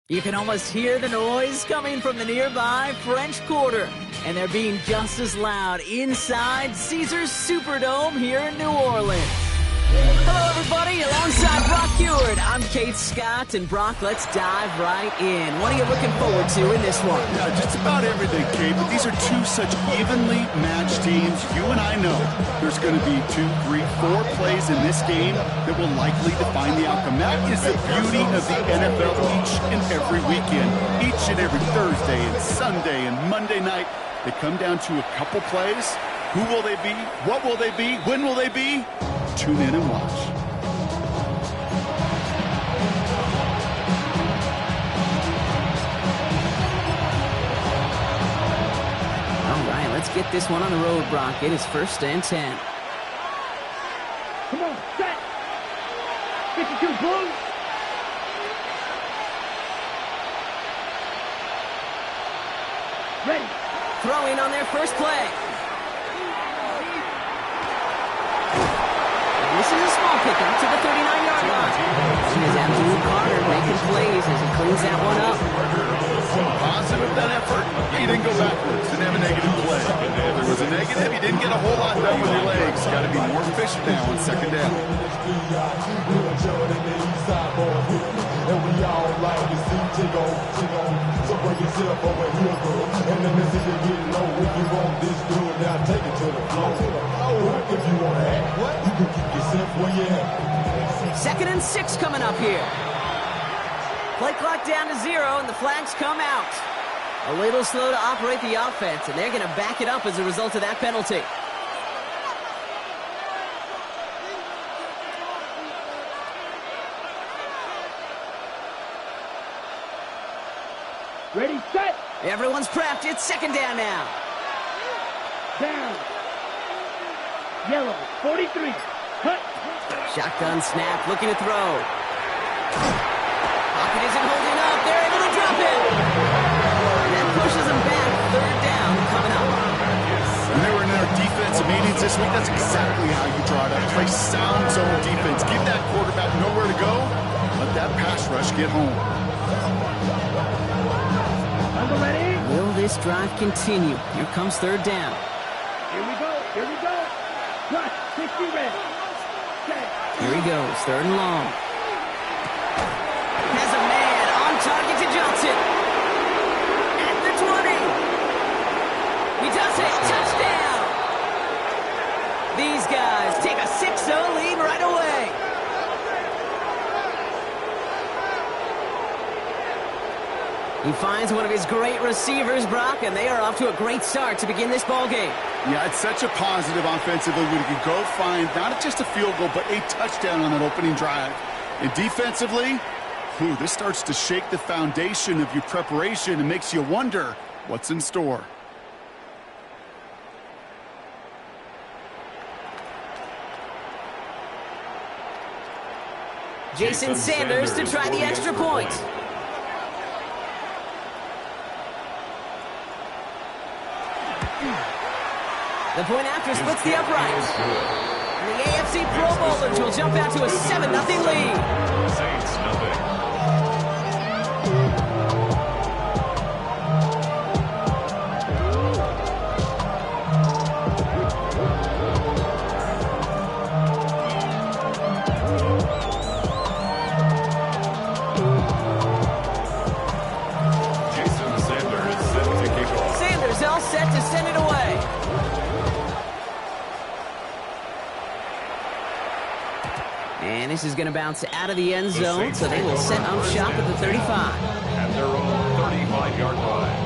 You can almost hear the noise coming from the nearby French Quarter, and they're being just as loud inside Caesars Superdome here in New Orleans. Hello, everybody. Alongside Brock Heward, I'm Kate Scott, and Brock, let's dive right in. What are you looking forward to in this one? Yeah, just about everything, Kate, but these are two such evenly matched teams. You and I know there's going to be 2, 3, 4 plays in this game that will likely define the outcome. That is the beauty of the NFL each and every weekend. Each and every Thursday and Sunday and Monday night, they come down to a couple plays. Who will they be? What will they be? When will they be? Tune in and watch. All right, let's get this one on the road, Brock. It is 1st and 10. Come on, set. 52 blue. Ready. Throwing on their first play. This is a small pickup to the 39-yard line. He is Abdul Carr plays as he cleans that one up. Positive that effort. He didn't go backwards. Didn't have a negative play. If there was a negative, he didn't get a whole lot done with your legs. Got to be more efficient now on second down. And we all like to see Chico. So bring yourself over here, girl. And let me see you get low. If you want this good, now take it to the floor. If you want to act, you can keep yourself where you at. 2nd and 6 coming up here. Play clock down to 0, and the flags come out. A little slow to operate the offense, and they're going to back it up as a result of that penalty. Ready, set. Everyone's prepped. It's 2nd down now. Down. Yellow, 43. Cut. Shotgun snap, looking to throw. Pocket isn't holding up. They're able to drop it. And that pushes them back. 3rd down coming up. When they were in their defensive meetings this week, that's exactly how you draw it up. Play sound zone defense. Give that quarterback nowhere to go. Let that pass rush get home. Ready? Will this drive continue? Here comes 3rd down. Here we go. Here we go. Plus 60 red. Set. Here he goes. 3rd and long. Has a man on target to Johnson. At the 20. He does it. Touchdown. These guys take a 6-0 lead right away. He finds one of his great receivers, Brock, and they are off to a great start to begin this ball game. Yeah, it's such a positive offensively when you can go find not just a field goal, but a touchdown on that opening drive. And defensively, this starts to shake the foundation of your preparation and makes you wonder what's in store. Jason Sanders to try the extra point. The point after splits the uprights. And the AFC Pro Bowlers will jump out to a 7-0 lead. Saints, nothing. Jason Sanders set to kick off. Sanders all set to send it away. And this is going to bounce out of the end zone, so they will set up shop at the 35. At their own 35-yard line.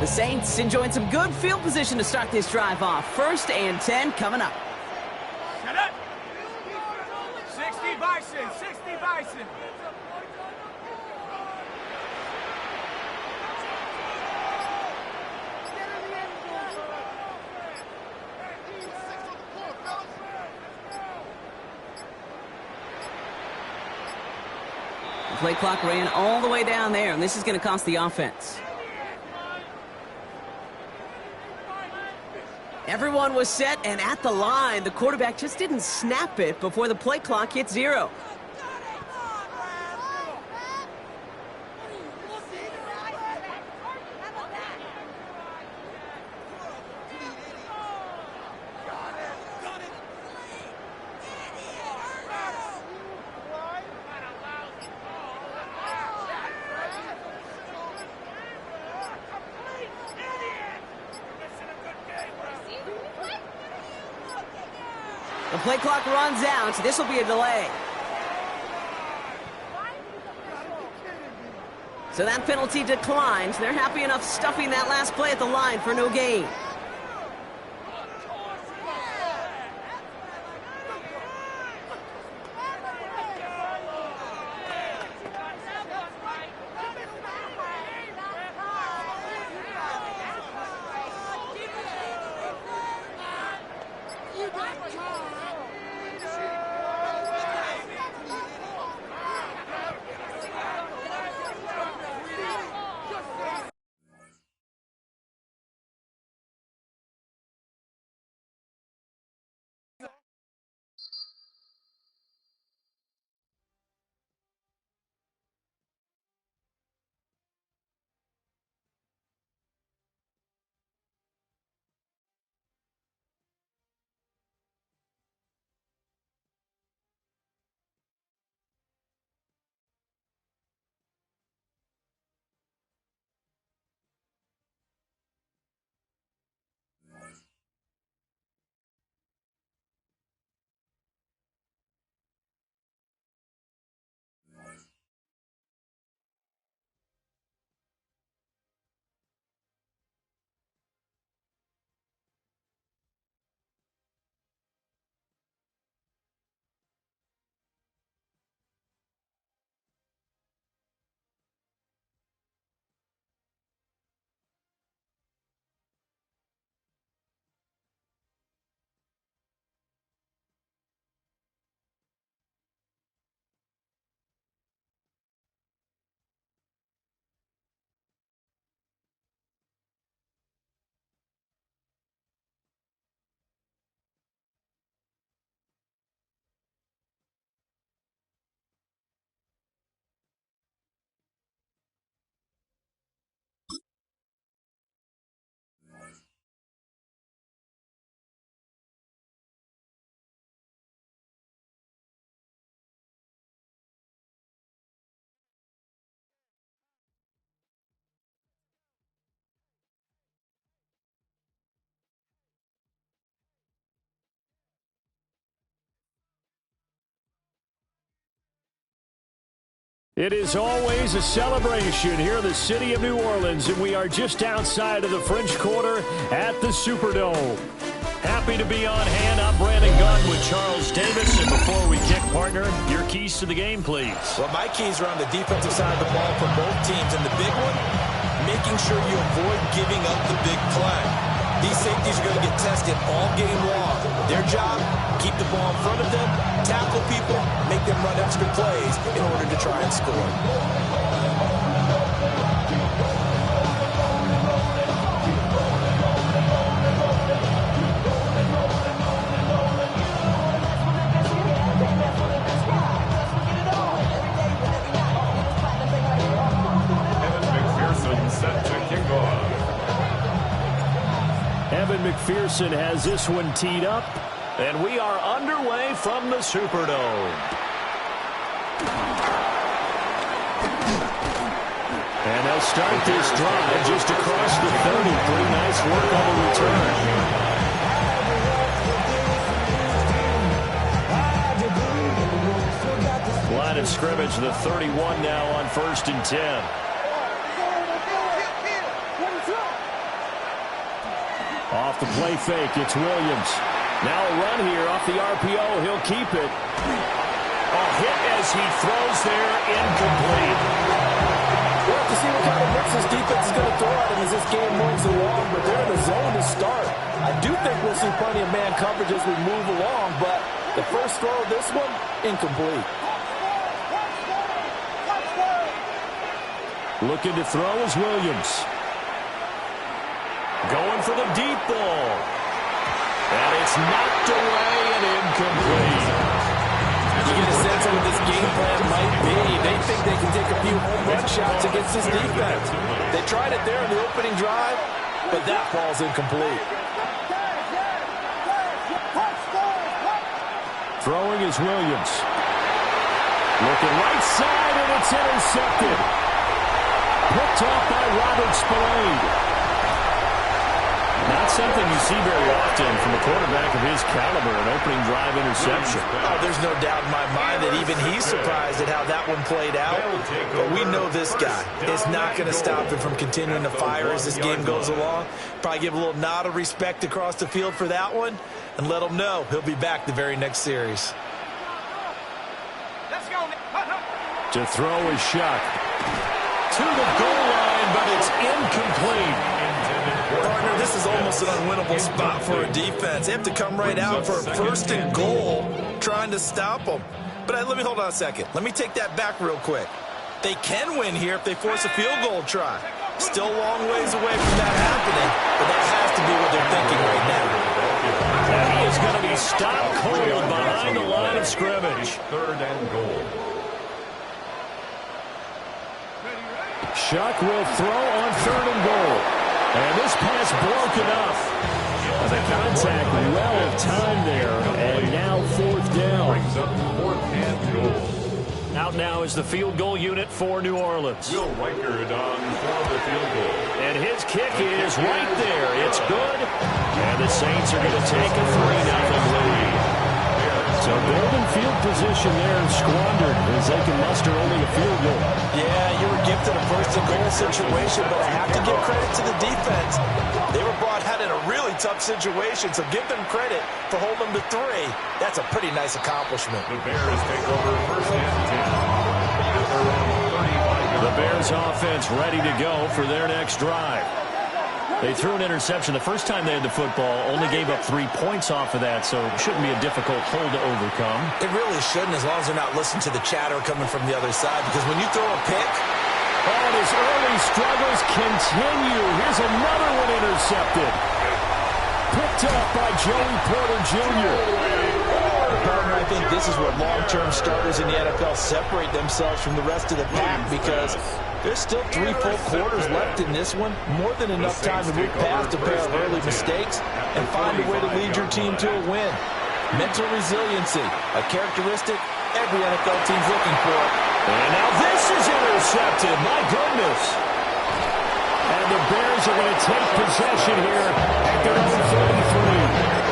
The Saints enjoying some good field position to start this drive off. 1st and 10 coming up. Shut up! 60 Bison, 60 Bison. The play clock ran all the way down there, and this is going to cost the offense. Everyone was set and at the line. The quarterback just didn't snap it before the play clock hit 0. The play clock runs out, so this will be a delay. So that penalty declines. They're happy enough stuffing that last play at the line for no gain. It is always a celebration here in the city of New Orleans, and we are just outside of the French Quarter at the Superdome. Happy to be on hand. I'm Brandon Gunn with Charles Davis, and before we kick, partner, your keys to the game, please. Well, my keys are on the defensive side of the ball for both teams, and the big one, making sure you avoid giving up the big play. These safeties are going to get tested all game long. Their job, keep the ball in front of them, tackle people, make them run extra plays in order to try and score. Set to kick off. Evan McPherson has this one teed up, and we are underway from the Superdome. And they'll start this drive just across the 30. Pretty nice work on the return. Line of scrimmage, the 31 now on 1st and 10. the play fake. It's Williams. Now a run here off the RPO. He'll keep it. A hit as he throws there, incomplete. We'll have to see what kind of mix this defense is going to throw at him as this game moves along, but they're in the zone to start. I do think we'll see plenty of man coverage as we move along, but the first throw of this one, incomplete. Looking to throw is Williams. Going for the deep ball. And it's knocked away and incomplete. You get a sense of what this game plan might be. They think they can take a few home run shots against this defense. They tried it there in the opening drive, but that ball's incomplete. Throwing is Williams. Looking right side, and it's intercepted. Picked off by Robert Spillane. Not something you see very often from a quarterback of his caliber, an opening drive interception. Oh, there's no doubt in my mind that even he's surprised at how that one played out. But we know this guy is not going to stop him from continuing to fire as this game goes along. Probably give a little nod of respect across the field for that one and let him know he'll be back the very next series. To throw is Shuck. To the goal line, but it's incomplete. Partner, this is almost an unwinnable spot for a defense. They have to come right out for a first and goal trying to stop them. But let me hold on a second. Let me take that back real quick. They can win here if they force a field goal try. Still a long ways away from that happening, but that has to be what they're thinking right now. And he is going to be stopped cold behind the line of scrimmage. Third and goal. Shuck will throw on third and goal. And this pass broken up. The contact well timed there. And now fourth down. Brings up fourth and goal. Out now is the field goal unit for New Orleans. Will Reichard on for the field goal. And his kick is right there. It's good. And the Saints are going to take a 3-0 lead. So golden field position there squandered as they can muster only a field goal. Yeah, you were gifted a first and goal situation, but I have to give credit to the defense. They were brought out in a really tough situation, so give them credit for holding them to 3. That's a pretty nice accomplishment. The Bears take over first and 10. At their own 35-yard The Bears offense ready to go for their next drive. They threw an interception the first time they had the football, only gave up 3 points off of that, so it shouldn't be a difficult hole to overcome. It really shouldn't, as long as they're not listening to the chatter coming from the other side, because when you throw a pick... Oh, and his early struggles continue. Here's another one intercepted. Picked up by Joey Porter Jr. Partner, I think this is where long-term starters in the NFL separate themselves from the rest of the pack, because there's still 3 full quarters left in this one. More than enough time to move past a pair of early mistakes and find a way to lead your team to a win. Mental resiliency, a characteristic every NFL team's looking for. And now this is intercepted. My goodness. And the Bears are going to take possession here at their own 33.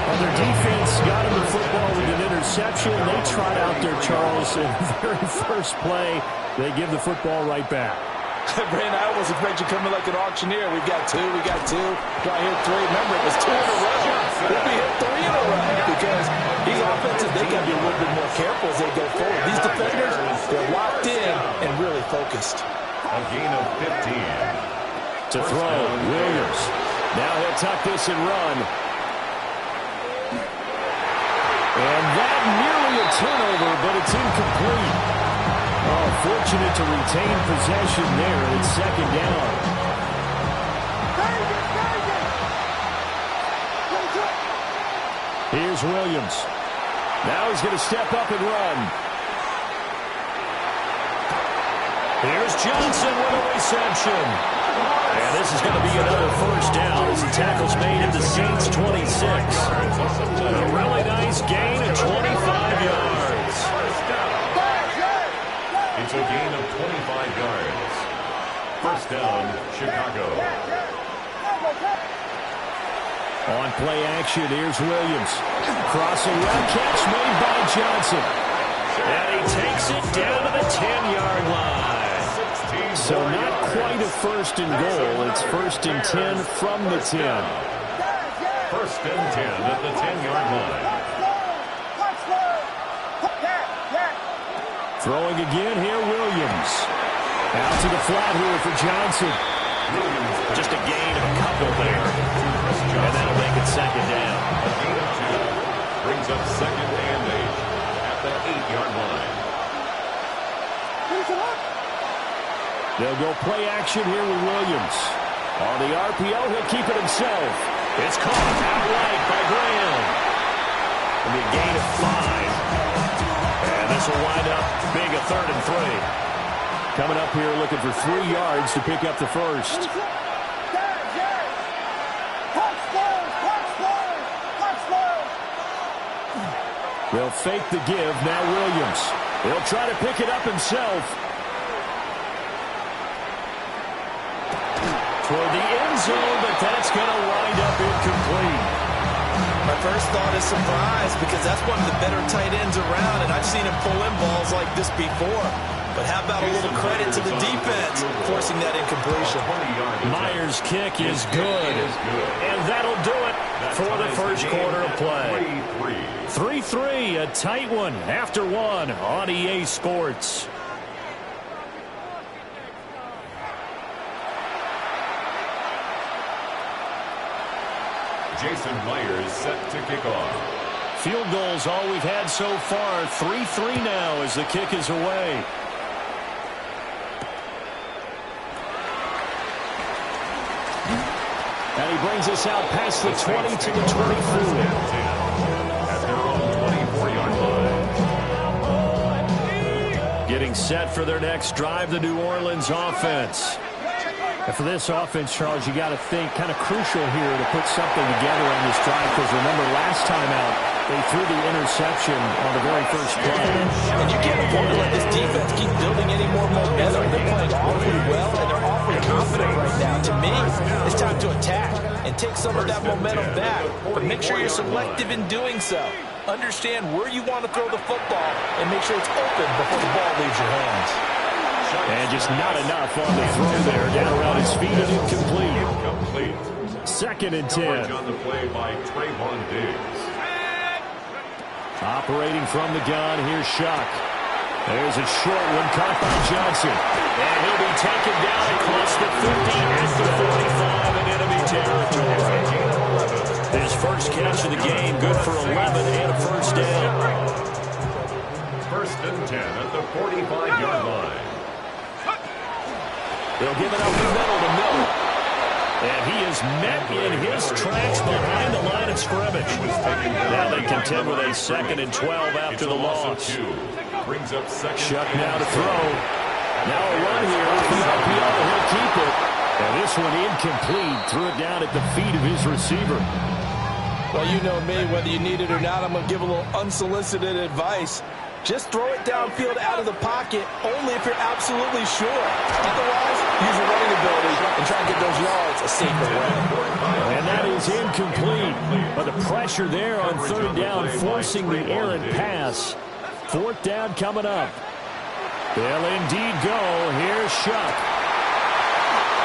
And their defense got him the football with an interception. They trot out there, Charles, in the very first play. They give the football right back. Brandon, I almost expect you coming like an auctioneer. We've got 2, we got 2. Do I hit 3? Remember, it was 2 in a row. We'll be hit 3 in a row because these offenses, they got to be a little bit more careful as they go forward. These defenders, they're locked in and really focused. A gain of 15. To throw, Williams. Now he'll tuck this and run. And that nearly a turnover, but it's incomplete. Oh, fortunate to retain possession there. It's second down. Here's Williams. Now he's going to step up and run. Here's Johnson with a reception. And this is going to be another first down as the tackle's made at the Saints 26. A really nice gain of 25 yards. It's a gain of 25 yards. First down, Chicago. On play action, here's Williams. Crossing route, catch made by Johnson. And he takes it down to the 10-yard line. So not quite a first and goal. It's first and 10 from the 10. First and 10 at the 10-yard line. Throwing again here, Williams. Out to the flat here for Johnson. Just a gain of a couple there. And that'll make it second down. A gain of 2. Brings up second and 8 at the 8-yard line. They'll go play action here with Williams. On the RPO, he'll keep it himself. It's caught outright by Graham. It'll be a gain of 5. And this will wind up being a 3rd and 3. Coming up here looking for 3 yards to pick up the first. They'll fake the give. Now Williams. He'll try to pick it up himself. Toward the end zone, but that's going to wind up incomplete. My first thought is surprise because that's one of the better tight ends around, and I've seen him pull in balls like this before. But how about a little credit to the defense forcing that incompletion? Myers' kick is good, and that'll do it for the first quarter of play. 3-3, a tight one after one on EA Sports. Jason Myers set to kick off. Field goals all we've had so far. 3-3 now as the kick is away. And he brings us out past the 20 to the 24. At their own 24-yard line. Getting set for their next drive, the New Orleans offense. And for this offense, Charles, you got to think kind of crucial here to put something together on this drive because remember last time out, they threw the interception on the very first play. And you can't afford to let this defense keep building any more momentum. They're playing awfully well, and they're awfully confident right now. To me, it's time to attack and take some of that momentum back. But make sure you're selective in doing so. Understand where you want to throw the football and make sure it's open before the ball leaves your hands. And just not enough on the throw there. Down around his feet and incomplete. Second and 10. On the play by Trayvon Diggs. Operating from the gun, here's Shuck. There's a short one caught by Johnson. And he'll be taken down across the 50 at the 45 in enemy territory. His first catch of the game, good for 11 and a first down. First and 10 at the 45-yard line. They'll give it up the middle to Miller. And he is met in his tracks behind the line of scrimmage. Now they contend with a 2nd and 12 after the loss. Shuck now to throw. Now a run here off the RPO. He'll keep it. And this one incomplete. Threw it down at the feet of his receiver. Well, you know me. Whether you need it or not, I'm going to give a little unsolicited advice. Just throw it downfield out of the pocket only if you're absolutely sure. Otherwise, use your running ability and try to get those yards a safer way. And that is incomplete. But the pressure there on 3rd down, forcing the errant pass. 4th down coming up. They'll indeed go. Here's Shuck.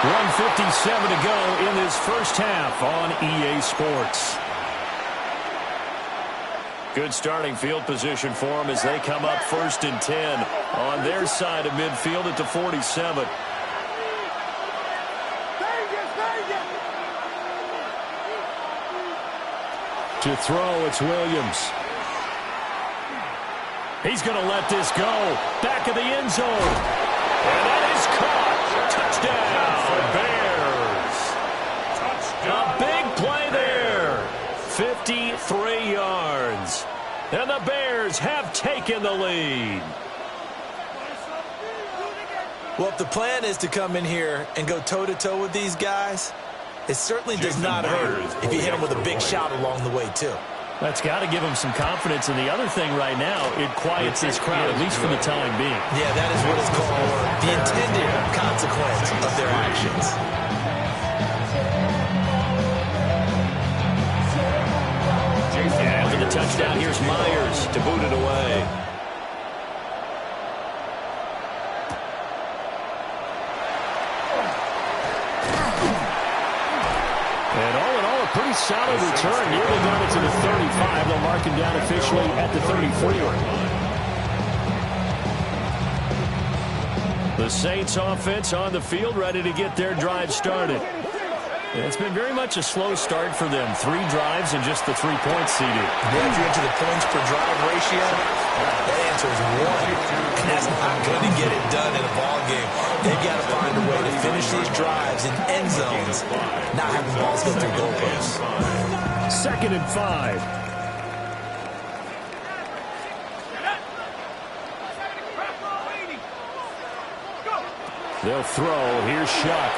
1:57 to go in this first half on EA Sports. Good starting field position for them as they come up 1st and 10 on their side of midfield at the 47. To throw, it's Williams. He's going to let this go. Back of the end zone. And that is caught. Touchdown, Bears. A big play there. 53 yards. And the Bears have taken the lead. Well, if the plan is to come in here and go toe-to-toe with these guys, it certainly does not hurt if you hit them with a big shot along the way, too. That's got to give them some confidence. And the other thing right now, it quiets this crowd, at least for the time being. Yeah, that is what is called the intended consequence of their actions. After the touchdown, here's Myers to boot it away. And all in all, a pretty solid return. Nearly got it to the 35. They'll mark him down officially at the 34. The Saints offense on the field, ready to get their drive started. It's been very much a slow start for them. 3 drives and just the 3 points seeded. Yeah, if you're into the points per drive ratio, that answer is 1. That's not going to get it done in a ball game. They've got to find a way to finish these drives in end zones, not having balls go through goalposts. 2nd and 5. They'll throw. Here's Shuck.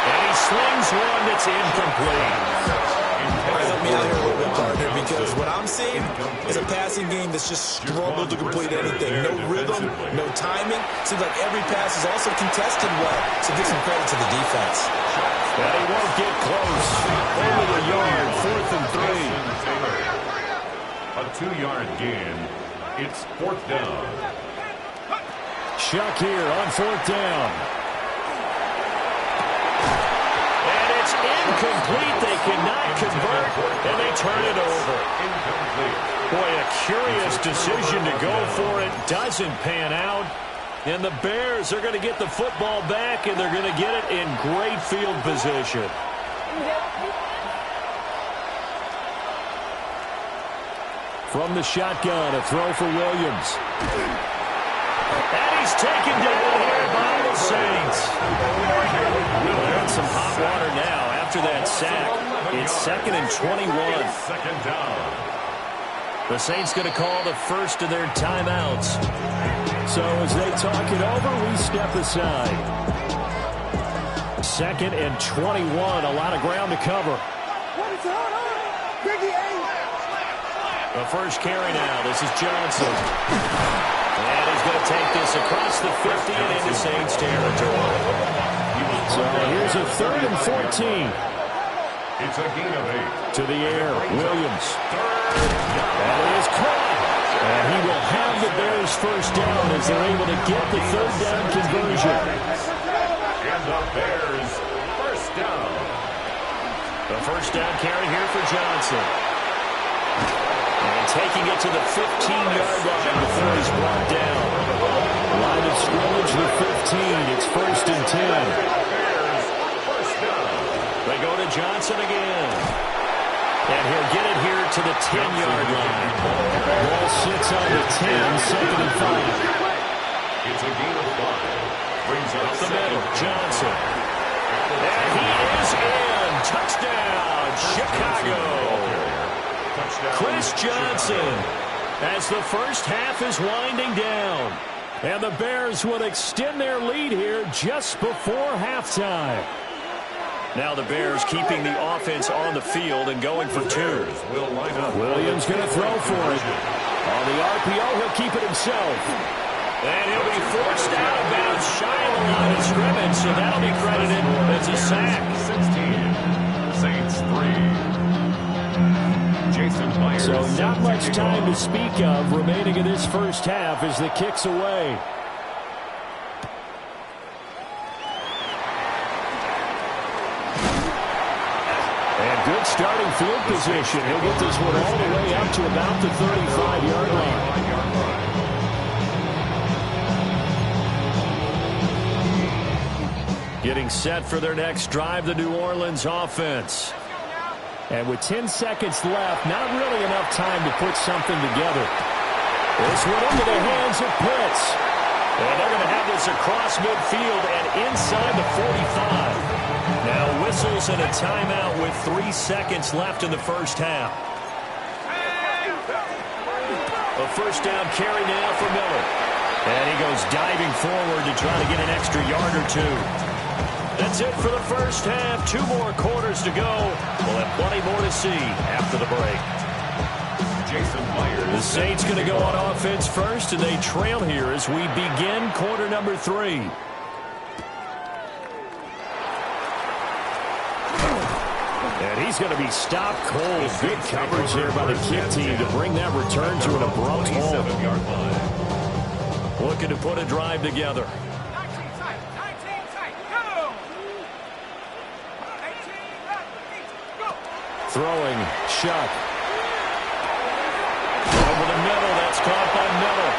And he slings one that's incomplete. Help me out here a little bit, partner, because what I'm seeing is a passing game that's just struggled to complete anything. No rhythm, no timing. Seems like every pass is also contested well, so give some credit to the defense. But he won't get close. Only a yard, 4th and 3. A 2-yard gain. It's 4th down. Shuck here on 4th down. And it's incomplete. They cannot convert, and they turn it over. Boy, a curious decision to go for it. Doesn't pan out. And the Bears are going to get the football back, and they're going to get it in great field position. From the shotgun, a throw for Williams. And he's taken down here by the Saints. They're in some hot water now after that sack. It's 2nd and 21. 2nd down. The Saints going to call the first of their timeouts. So as they talk it over, we step aside. 2nd and 21. A lot of ground to cover. The first carry now. This is Johnson. And he's going to take this across the 50 and into Saints territory. So here's a 3rd and 14. It's a gain of 8. To the air, Williams. That is caught. And he will have the Bears first down as they're able to get the 3rd down conversion. And the Bears first down. The first down carry here for Johnson. And taking it to the 15-yard line before he's brought down. Line of scrimmage, the 15. It's 1st and 10. They go to Johnson again. And he'll get it here to the 10-yard line. Ball sits on the 10, 2nd and 5. It's a gain of 5. Brings up the middle, Johnson. And he is in. Touchdown, Chicago. Chris Johnson, as the first half is winding down. And the Bears will extend their lead here just before halftime. Now the Bears keeping the offense on the field and going for 2. Williams going to throw for it. On the RPO, he'll keep it himself. And he'll be forced out of bounds shy of the line of scrimmage, so that'll be credited as a sack. 16, Saints 3. So not much time to speak of remaining in this first half as the kick's away. And good starting field position. He'll get this one all the way up to about the 35-yard line. Getting set for their next drive, the New Orleans offense. And with 10 seconds left, not really enough time to put something together. This one into the hands of Pitts. And they're going to have this across midfield and inside the 45. Now whistles and a timeout with 3 seconds left in the first half. A first down carry now for Miller. And he goes diving forward to try to get an extra yard or 2. That's it for the first half. 2 more quarters to go. We'll have plenty more to see after the break. The Saints going to go on offense first, and they trail here as we begin quarter number 3. And he's going to be stopped cold. Good coverage there by the kick team to bring that return to an abrupt halt. Looking to put a drive together. Throwing, Shuck. Over the middle, that's caught by Miller.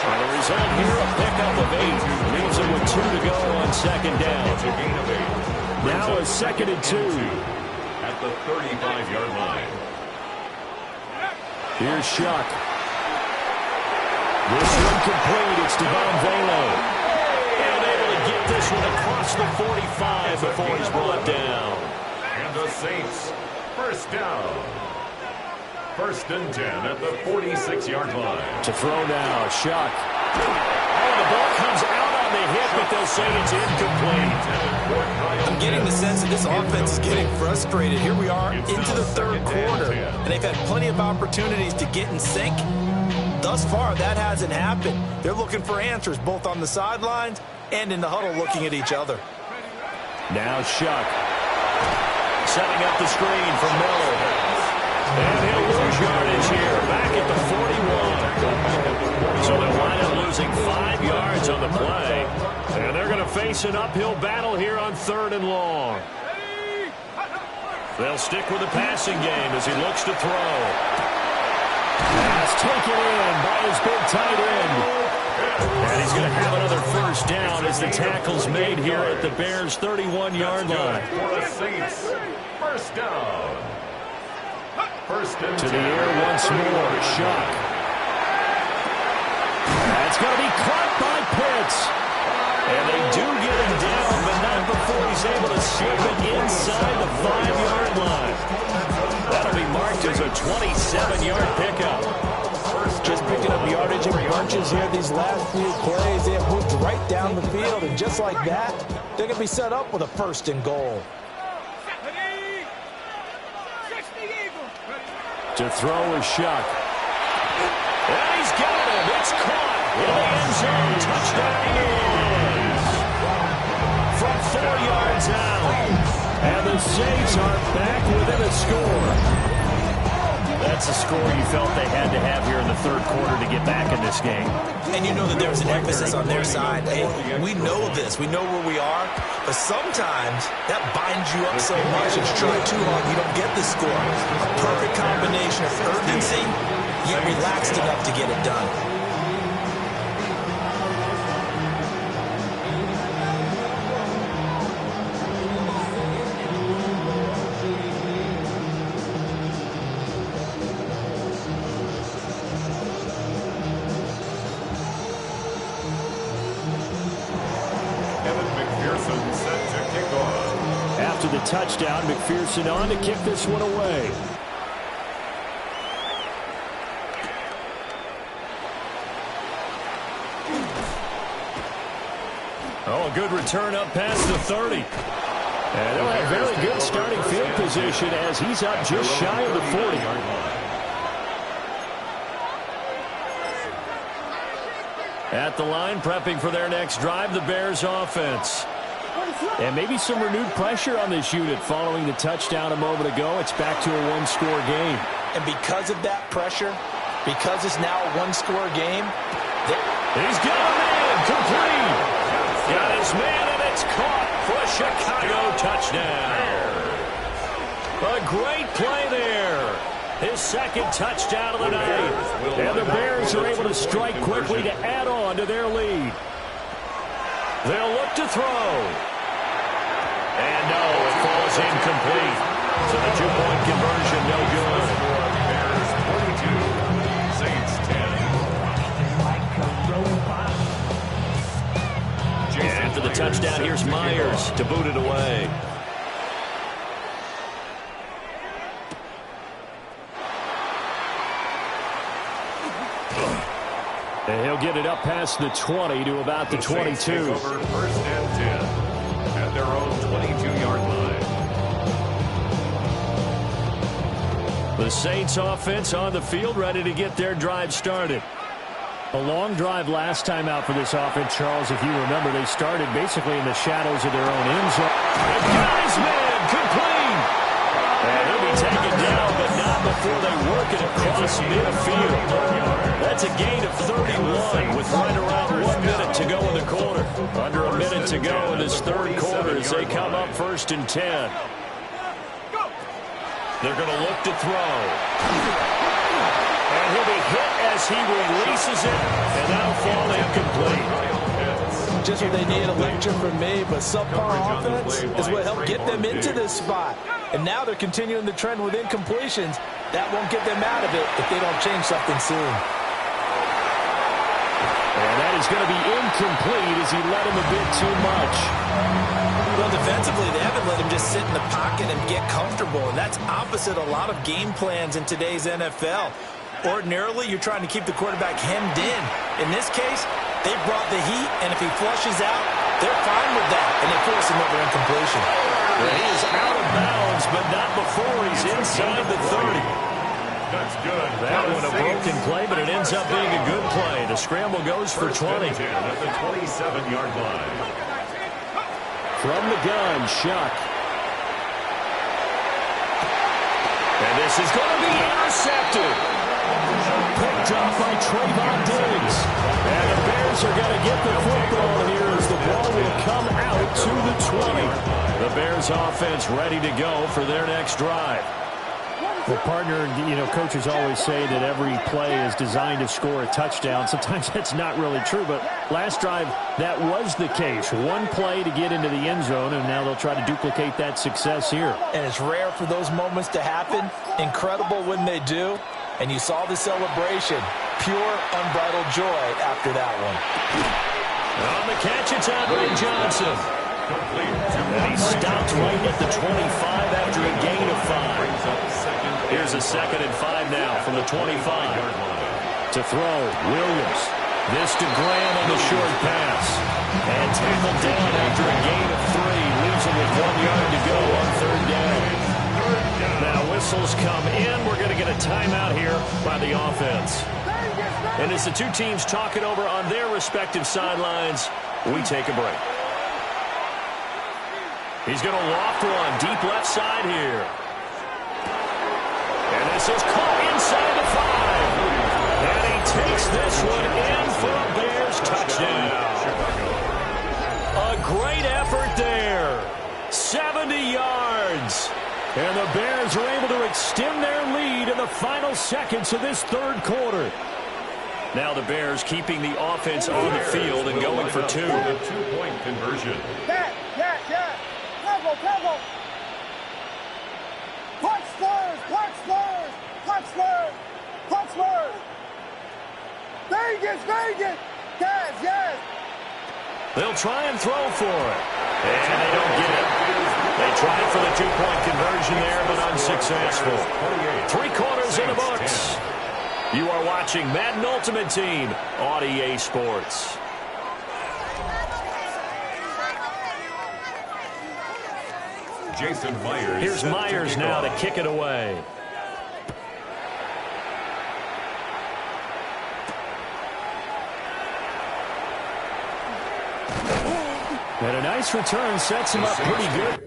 And the result here, a pickup of 8. Leaves it with 2 to go on second down. Now a 2nd and 2. At the 35-yard line. Here's Shuck. This one complete. It's Devon Velo. And able to get this one across the 45 before he's brought down. And the Saints, first down. 1st and 10 at the 46-yard line. To throw now, Shuck. Oh, the ball comes out on the hit, but they'll say it's incomplete. I'm getting the sense that this offense is getting frustrated. Here we are into the 3rd quarter, and they've had plenty of opportunities to get in sync. Thus far, that hasn't happened. They're looking for answers both on the sidelines and in the huddle looking at each other. Now Shuck. Setting up the screen for Miller. And he'll lose yardage here, back at the 41. So they'll wind up losing 5 yards on the play. And they're going to face an uphill battle here on 3rd and long. They'll stick with the passing game as he looks to throw. Pass taken in by his big tight end. And he's going to have another 1st down as the tackle's made here at the Bears' 31-yard line. For the Saints, 1st down. 1st and to the air once more. Shuck. That's going to be caught by Pitts. And they do get him down, but not before he's able to slip it inside the 5-yard line. That'll be marked as a 27-yard pickup. Just picking up yardage in bunches here these last few plays. They have moved right down the field, and just like that, they're going to be set up with a 1st and goal. To throw is Shuck. And he's got him. It's caught in the end zone. Touchdown Eagles. From 4 yards out. And the Saints are back within a score. That's a score you felt they had to have here in the 3rd quarter to get back in this game. And you know that there's an emphasis on their side. Hey, we know this. We know where we are. But sometimes that binds you up so much. If you try too hard, you don't get the score. A perfect combination of urgency, yet relaxed enough to get it done. After the touchdown, McPherson on to kick this one away. Oh, a good return up past the 30. And they'll have very good starting field position as he's up just shy of the 40. At the line, prepping for their next drive, the Bears offense. And maybe some renewed pressure on this unit following the touchdown a moment ago. It's back to a one-score game. And because of that pressure, because it's now a one-score game, he's got a man, complete. Got his man, and it's caught for a Chicago touchdown. A great play there. His 2nd touchdown of the night. And the Bears are able to strike quickly to add on to their lead. They'll look to throw. And no, it falls incomplete. So the 2-point conversion, no good. Bears 22, Saints 10. And after the touchdown, here's Myers to boot it away. And he'll get it up past the 20 to about the 22. Over 1st and 10 at their own 22-yard line. The Saints offense on the field, ready to get their drive started. A long drive last time out for this offense, Charles. If you remember, they started basically in the shadows of their own end zone. And got his man, complete. And he'll be taken down, but not before they work it across midfield. That's a gain of 31 with right around 1 minute to go in the quarter. Under a minute to go in this 3rd quarter as they come up 1st and 10. They're going to look to throw. And he'll be hit as he releases it, and that'll fall incomplete. Just what they need, a lecture from me, but subpar offense is what helped get them into this spot. And now they're continuing the trend with incompletions. That won't get them out of it if they don't change something soon. And that is going to be incomplete as he let him a bit too much. Well, defensively, they haven't let him just sit in the pocket and get comfortable, and that's opposite a lot of game plans in today's NFL. Ordinarily, you're trying to keep the quarterback hemmed in. In this case, they brought the heat, and if he flushes out, they're fine with that, and they force another incompletion. Well, he is out of bounds, but not before he's inside the 30. That's good. That one a broken play, but it ends up being a good play. The scramble goes for 20. At the 27-yard line. From the gun, Shuck. And this is going to be intercepted. Picked up by Trayvon Diggs. And the Bears are going to get the football here as the ball will come out to the 20. The Bears offense ready to go for their next drive. Well, partner, coaches always say that every play is designed to score a touchdown. Sometimes that's not really true, but last drive, that was the case. One play to get into the end zone, and now they'll try to duplicate that success here. And it's rare for those moments to happen. Incredible when they do. And you saw the celebration. Pure, unbridled joy after that one. On the catch, it's Andre Johnson. And he stopped right at the 25 after a gain of 5. Here's a 2nd and 5 now from the 25. To throw, Williams. This to Graham on the short pass. And tackled down after a gain of 3. Leaves him with 1 yard to go on 3rd down. Now whistles come in. We're going to get a timeout here by the offense. And as the two teams talk it over on their respective sidelines, we take a break. He's going to loft one deep left side here. And this is caught inside the 5. And he takes this one in for a Bears touchdown. A great effort there. 70 yards. And the Bears are able to extend their lead in the final seconds of this 3rd quarter. Now the Bears keeping the offense on the field and going for 2. The 2-point conversion. Yeah. Temple. Punch Spurs. Vegas. Yes. They'll try and throw for it. And they don't get it. They tried for the 2-point conversion there, but unsuccessful. 3 quarters in the books. You are watching Madden Ultimate Team on EA Sports. Jason Myers. Here's Myers now to kick it away. And a nice return sets him up pretty good.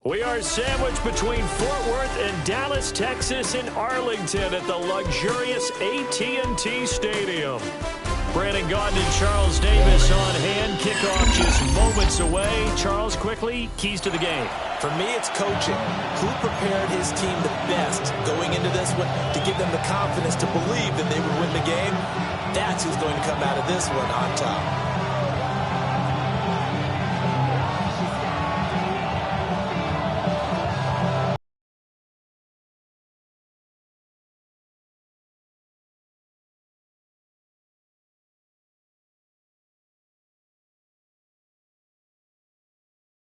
We are sandwiched between Fort Worth and Dallas, Texas, and Arlington at the luxurious AT&T Stadium. Brandon Gaudin and Charles Davis on hand. Kickoff just moments away. Charles, quickly, keys to the game. For me, it's coaching. Who prepared his team the best going into this one to give them the confidence to believe that they would win the game? That's who's going to come out of this one on top.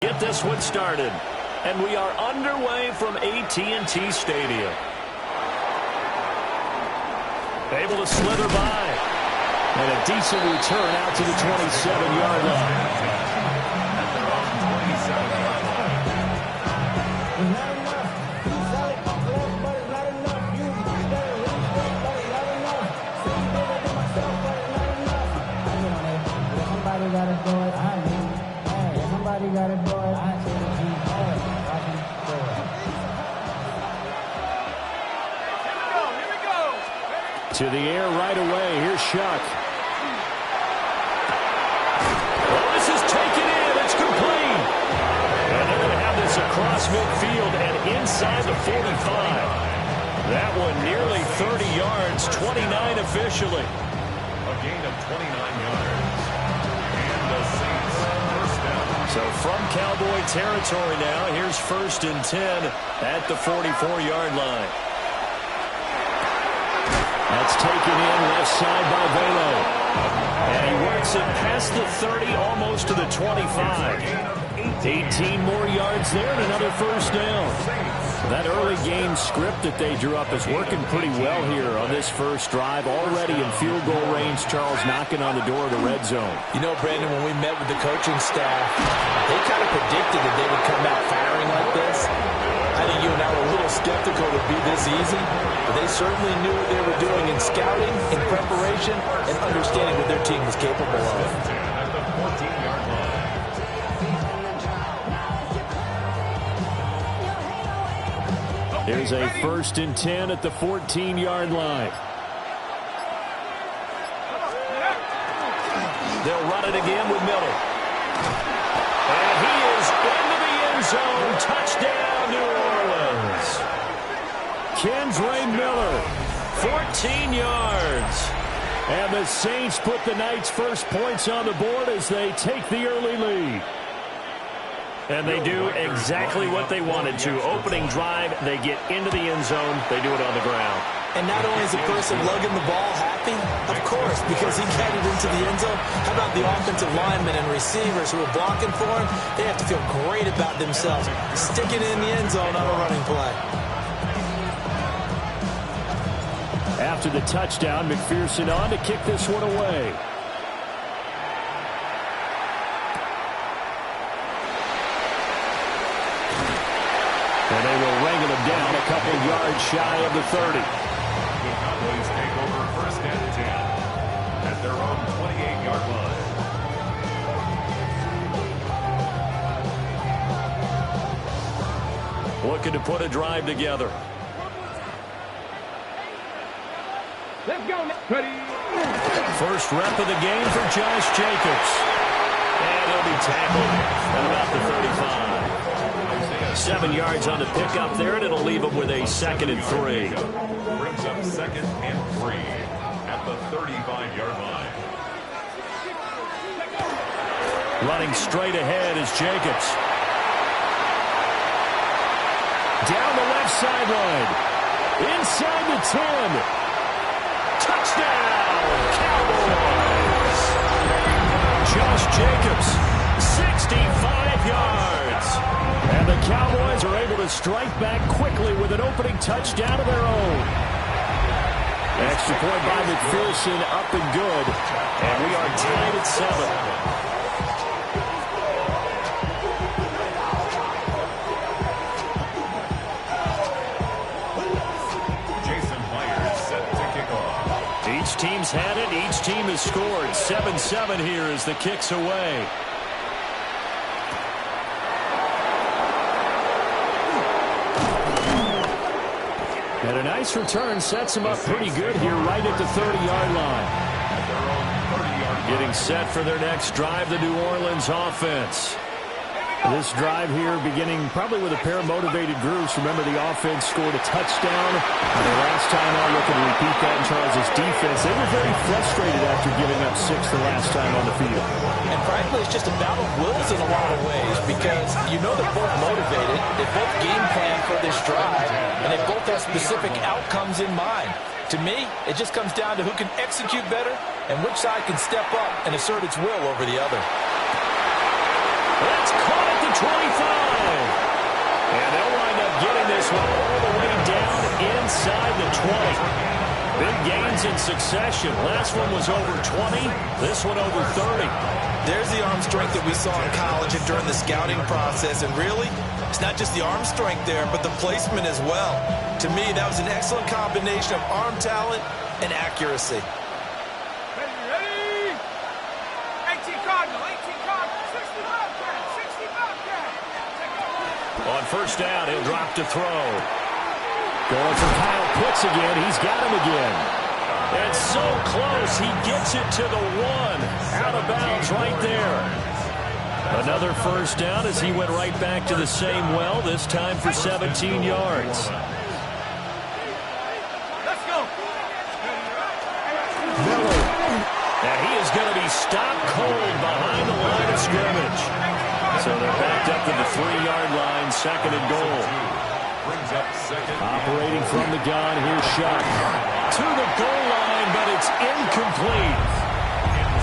Get this one started, and we are underway from AT&T Stadium. Able to slither by, and a decent return out to the 27-yard line. To the air right away. Here's Shuck. Oh, this is taken in. It's complete. And they're going to have this across midfield and inside the 45. That one nearly 30 yards, 29 officially. A gain of 29 yards. And the Saints first down. So from Cowboy territory now, here's 1st and 10 at the 44-yard line. That's taken in left side by Velo. And he works it past the 30, almost to the 25. 18 more yards there and another first down. That early game script that they drew up is working pretty well here on this first drive. Already in field goal range, Charles knocking on the door of the red zone. You know, Brandon, when we met with the coaching staff, they kind of predicted that they would come out firing like this. I think you and I were a little skeptical it would be this easy, but they certainly knew what they were doing in scouting, in preparation, and understanding what their team was capable of. At the 14-yard line. Here's a 1st and 10 at the 14-yard line. They'll run it again with Miller. And he is into the end zone. Touchdown, New Orleans. Kendre Miller, 14 yards. And the Saints put the night's first points on the board as they take the early lead. And they do exactly what they wanted to. Opening drive, they get into the end zone. They do it on the ground. And not only is the person lugging the ball happy, of course, because he got it into the end zone. How about the offensive linemen and receivers who are blocking for him? They have to feel great about themselves, sticking it in the end zone on a running play. After the touchdown, McPherson on to kick this one away. And they will wrangle him down a couple yards shy of the 30. The Cowboys take over 1st and 10 at their own 28-yard line. Looking to put a drive together. Let's go. Ready. First rep of the game for Josh Jacobs. And he'll be tackled at about the 35. 7 yards on the pickup there, and it'll leave him with a 2nd and 3. Brings up 2nd and 3 at the 35-yard line. Running straight ahead is Jacobs. Down the left sideline. Inside the 10. Touchdown, Cowboys! Josh Jacobs, 65 yards. And the Cowboys are able to strike back quickly with an opening touchdown of their own. Extra point by McPherson, up and good. And we are tied at 7. Each team's had it. Each team has scored. 7-7 here as the kick's away. And a nice return sets him up pretty good here right at the 30-yard line. Getting set for their next drive, the New Orleans offense. This drive here beginning probably with a pair of motivated groups. Remember, the offense scored a touchdown. And the last time out, looking to repeat that in Charles' defense. They were very frustrated after giving up 6 the last time on the field. And frankly, it's just a battle of wills in a lot of ways because you know they're both motivated. They both game plan for this drive, and they both have specific outcomes in mind. To me, it just comes down to who can execute better and which side can step up and assert its will over the other. That's caught at the 25. And they'll wind up getting this one all the way down inside the 20. Big gains in succession. Last one was over 20. This one over 30. There's the arm strength that we saw in college and during the scouting process. And really, it's not just the arm strength there, but the placement as well. To me, that was an excellent combination of arm talent and accuracy. Ready? 18 Cardinal, 18 Cardinal, 60 Bobcat, 60 Bobcat. On first down, he'll drop to throw. Going for Kyle Pitts again. He's got him again. And so close. He gets it to the 1. Out of bounds right there. Another first down as he went right back to the same well, this time for 17 yards. Let's go. And he is going to be stopped cold behind the line of scrimmage. So they're backed up to the 3-yard line, second and goal. Operating from the gun, here's Shuck. To the goal line, but it's incomplete.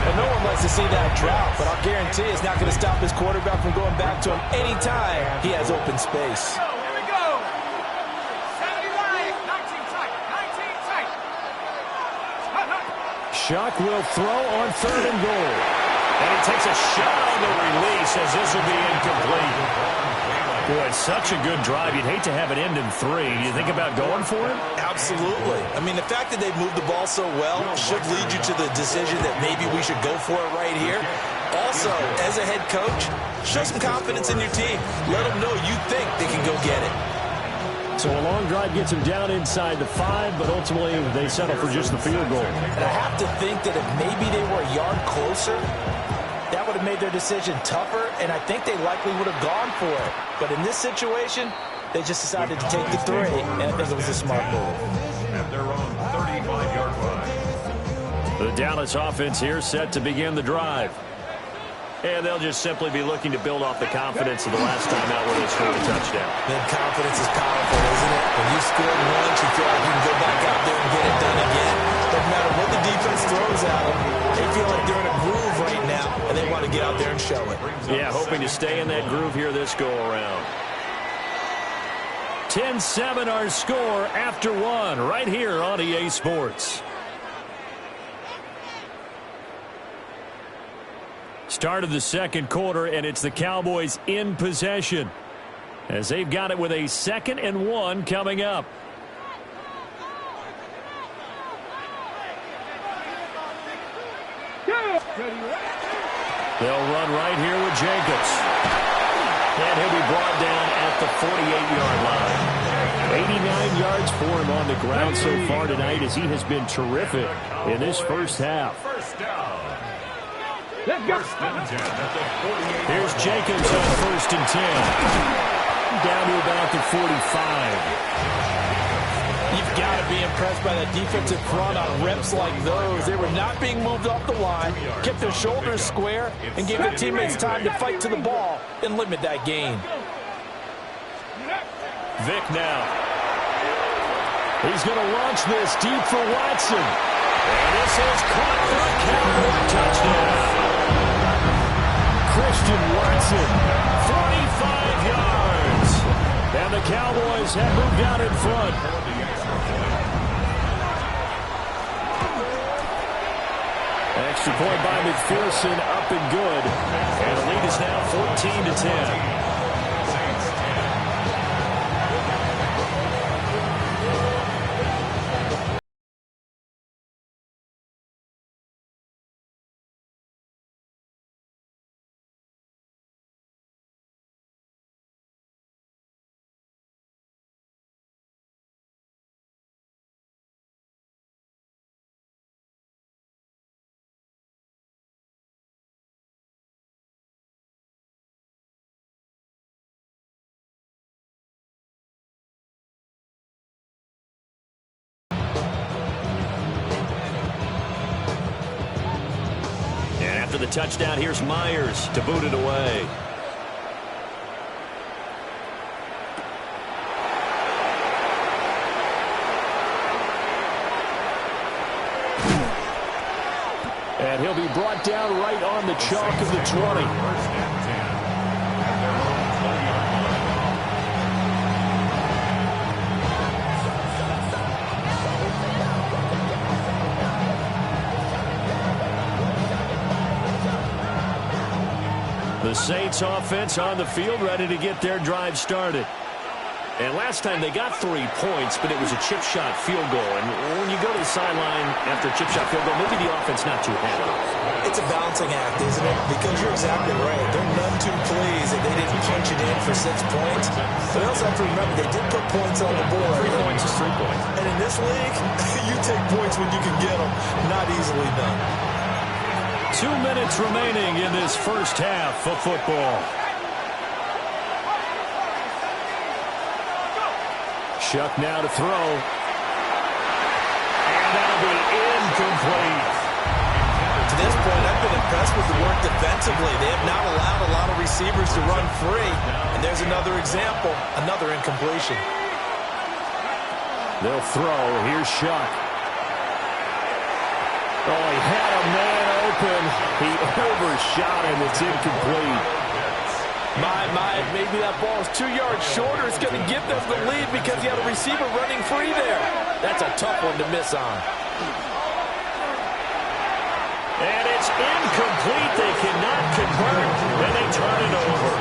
And no one likes to see that drop, but I'll guarantee it's not going to stop his quarterback from going back to him anytime he has open space. Here we go. 70 wide, 19 tight, 19 tight. Shuck will throw on third and goal. And he takes a shot on the release as this will be incomplete. Boy, such a good drive. You'd hate to have it end in 3. Do you think about going for it? Absolutely. I mean, the fact that they've moved the ball so well should lead you to the decision that maybe we should go for it right here. Also, as a head coach, show some confidence in your team. Let them know you think they can go get it. So a long drive gets them down inside the 5, but ultimately they settle for just the field goal. And I have to think that if maybe they were a yard closer, that would have made their decision tougher, and I think they likely would have gone for it. But in this situation, they just decided to take the 3, and I think it was a smart move. At their own 35-yard line. The Dallas offense here set to begin the drive. And they'll just simply be looking to build off the confidence of the last time out where they scored a touchdown. Then confidence is powerful, isn't it? When you score once, you feel like you can go back out there and get it done again. Doesn't matter what the defense throws at them. They feel like they're in a groove right now, and they want to get out there and show it. Yeah, hoping to stay in that groove here this go-around. 10-7 our score after 1 right here on EA Sports. Start of the second quarter, and it's the Cowboys in possession as they've got it with a 2nd and 1 coming up. They'll run right here with Jacobs. And he'll be brought down at the 48-yard line. 89 yards for him on the ground so far tonight as he has been terrific in this first half. First down. Let's go. First and 10 at the 48. Here's Jacobs on 1st and 10. Down to about the 45. You've got to be impressed by that defensive front on reps like those. They were not being moved off the line, kept their shoulders square, and gave their teammates time to fight to the ball and limit that gain. Vic now. He's going to launch this deep for Watson. And this is caught for a Cowboy touchdown. Christian Watson, 45 yards. And the Cowboys have moved out in front. Extra point by McPherson, up and good. And the lead is now 14-10. the touchdown, here's Myers to boot it away. And he'll be brought down right on the chalk of the 20. The Saints offense on the field, ready to get their drive started. And last time they got 3 points, but it was a chip shot field goal. And when you go to the sideline after a chip shot field goal, maybe the offense not too happy. It's a balancing act, isn't it? Because you're exactly right. They're none too pleased that they didn't punch it in for 6 points. But I also have to remember they did put points on the board. 3 points is 3 points. And in this league, you take points when you can get them. Not easily done. 2 minutes remaining in this first half of football. Chuck now to throw. And that'll be incomplete. To this point, I've been impressed with the work defensively. They have not allowed a lot of receivers to run free. And there's another example, another incompletion. They'll throw. Here's Chuck. Oh, he had a man open. He overshot him. It's incomplete. Maybe that ball is 2 yards shorter. It's going to give them the lead because you had a receiver running free there. That's a tough one to miss on. And it's incomplete. They cannot convert, and they turn it over.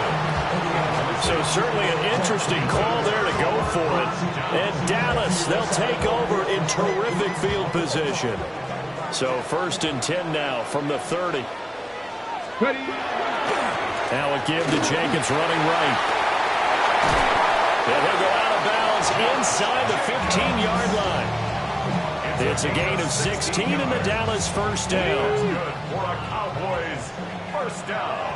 So certainly an interesting call there to go for it. And Dallas, they'll take over in terrific field position. So 1st and 10 now from the 30. Ready. Now a give to Jacobs running right. And he'll go out of bounds inside the 15-yard line. It's a gain of 16 in the Dallas first down. Good for a Cowboys first down.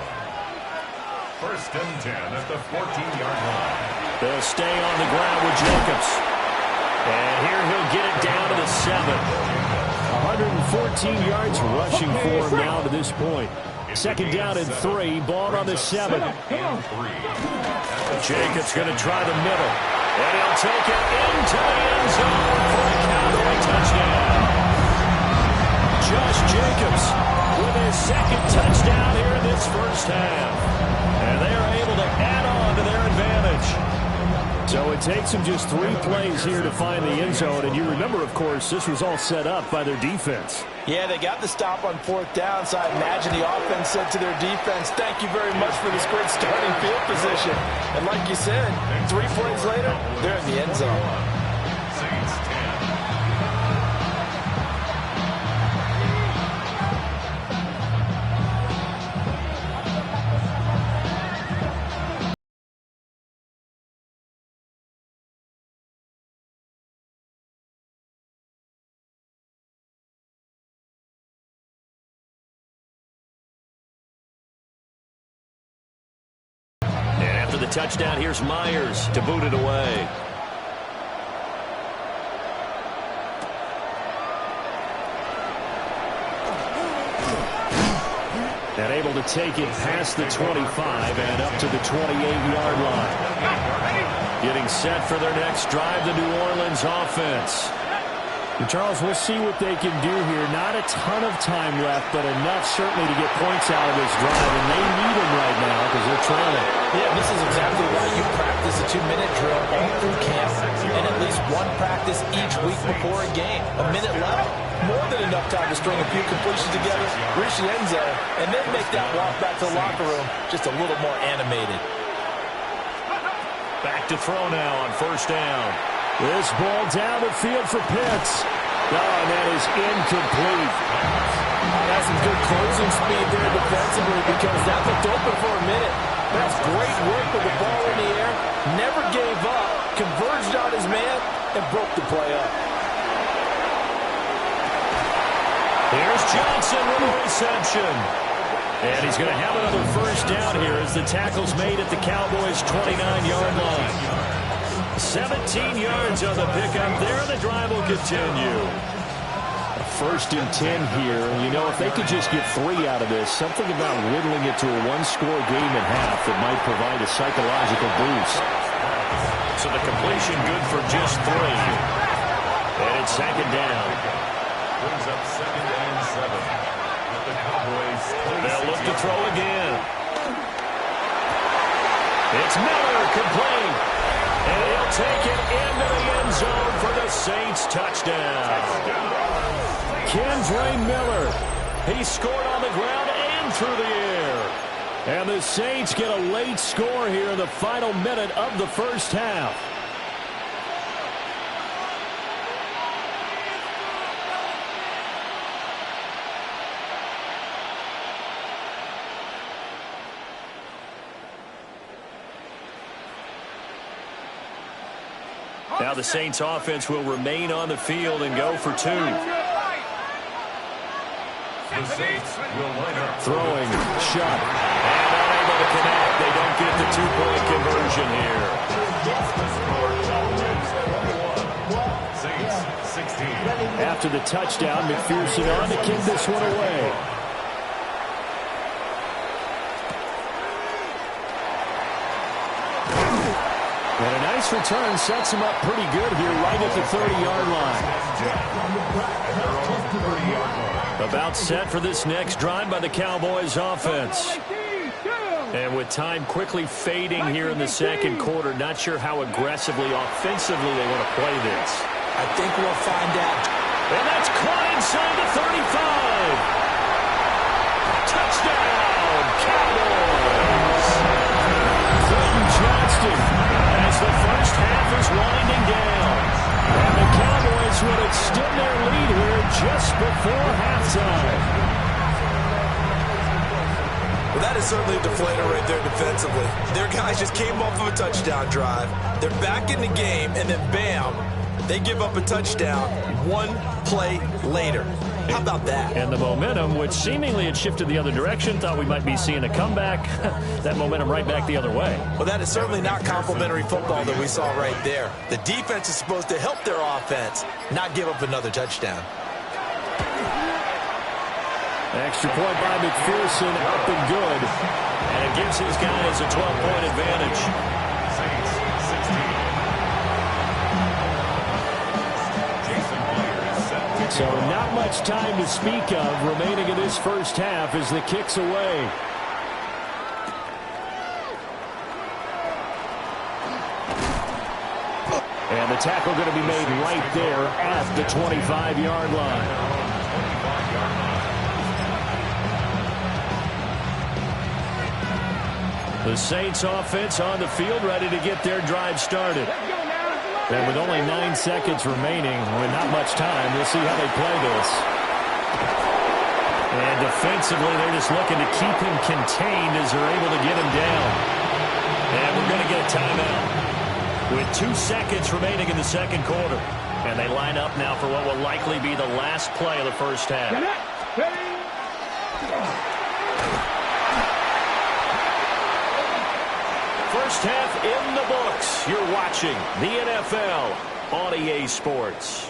1st and 10 at the 14-yard line. They'll stay on the ground with Jacobs. And here he'll get it down to the 7. 114 yards rushing for him now to this point. 2nd down and 3. Ball on the 7. Jacobs going to try the middle. And he'll take it into the end zone for a Cowboy touchdown. Josh Jacobs with his 2nd touchdown here in this first half. And they are able to add on to their advantage. So it takes them just 3 plays here to find the end zone. And you remember, of course, this was all set up by their defense. Yeah, they got the stop on 4th down, so I imagine the offense said to their defense, thank you very much for this great starting field position. And like you said, 3 plays later, they're in the end zone. Saints 10. The touchdown, here's Myers to boot it away. And able to take it past the 25 and up to the 28-yard line. Getting set for their next drive, the New Orleans offense. And Charles, we'll see what they can do here. Not a ton of time left, but enough certainly to get points out of this drive. And they need them right now because they're trailing. Yeah, this is exactly why you practice a 2-minute drill all through camp and at least 1 practice each week before a game. A minute left, more than enough time to string a few completions together, reach the end zone, and then make that walk back to the locker room just a little more animated. Back to throw now on 1st down. This ball down the field for Pitts. Oh, and that is incomplete. That's some good closing speed there defensively because that looked open for a minute. That's great work with the ball in the air. Never gave up, converged on his man, and broke the play up. Here's Johnson with a reception. And he's going to have another 1st down here as the tackle's made at the Cowboys' 29-yard line. 17 yards on the pickup there. The drive will continue. 1st and 10 here. You know, if they could just get 3 out of this, something about whittling it to a one-score game at half that might provide a psychological boost. So the completion good for just 3. And it's 2nd down. Brings up 2nd and 7. With the Cowboys. They'll look to throw again. It's Miller complete. And he'll take it into the end zone for the Saints touchdown. Kendre Miller. He scored on the ground and through the air. And the Saints get a late score here in the final minute of the first half. Now the Saints offense will remain on the field and go for 2. The Saints will line up. Throwing, shot, and unable to connect. They don't get the 2-point conversion here. Saints 16. After the touchdown, McPherson on to kick this one away. And a nice return sets him up pretty good here right at the 30-yard line. About set for this next drive by the Cowboys offense. And with time quickly fading here in the second quarter, not sure how aggressively, offensively they want to play this. I think we'll find out. And that's caught inside the 35. Touchdown, Cowboys. Clinton Johnston as the first half is winding down. And the Cowboys will extend their lead here just before halftime. Well, that is certainly a deflator right there defensively. Their guys just came off of a touchdown drive. They're back in the game, and then bam, they give up a touchdown 1 play later. How about that? And the momentum, which seemingly had shifted the other direction, thought we might be seeing a comeback. That momentum right back the other way. Well, that is certainly not complimentary football that we saw right there. The defense is supposed to help their offense, not give up another touchdown. Extra point by McPherson, up and good. And it gives his guys a 12-point advantage. Saints 16. So not much time to speak of remaining in this first half as the kick's away. And the tackle going to be made right there at the 25-yard line. The Saints offense on the field ready to get their drive started. And with only 9 seconds remaining, with not much time, we'll see how they play this. And defensively, they're just looking to keep him contained as they're able to get him down. And we're going to get a timeout with 2 seconds remaining in the second quarter. And they line up now for what will likely be the last play of the first half. First half in the books. You're watching the NFL on EA Sports.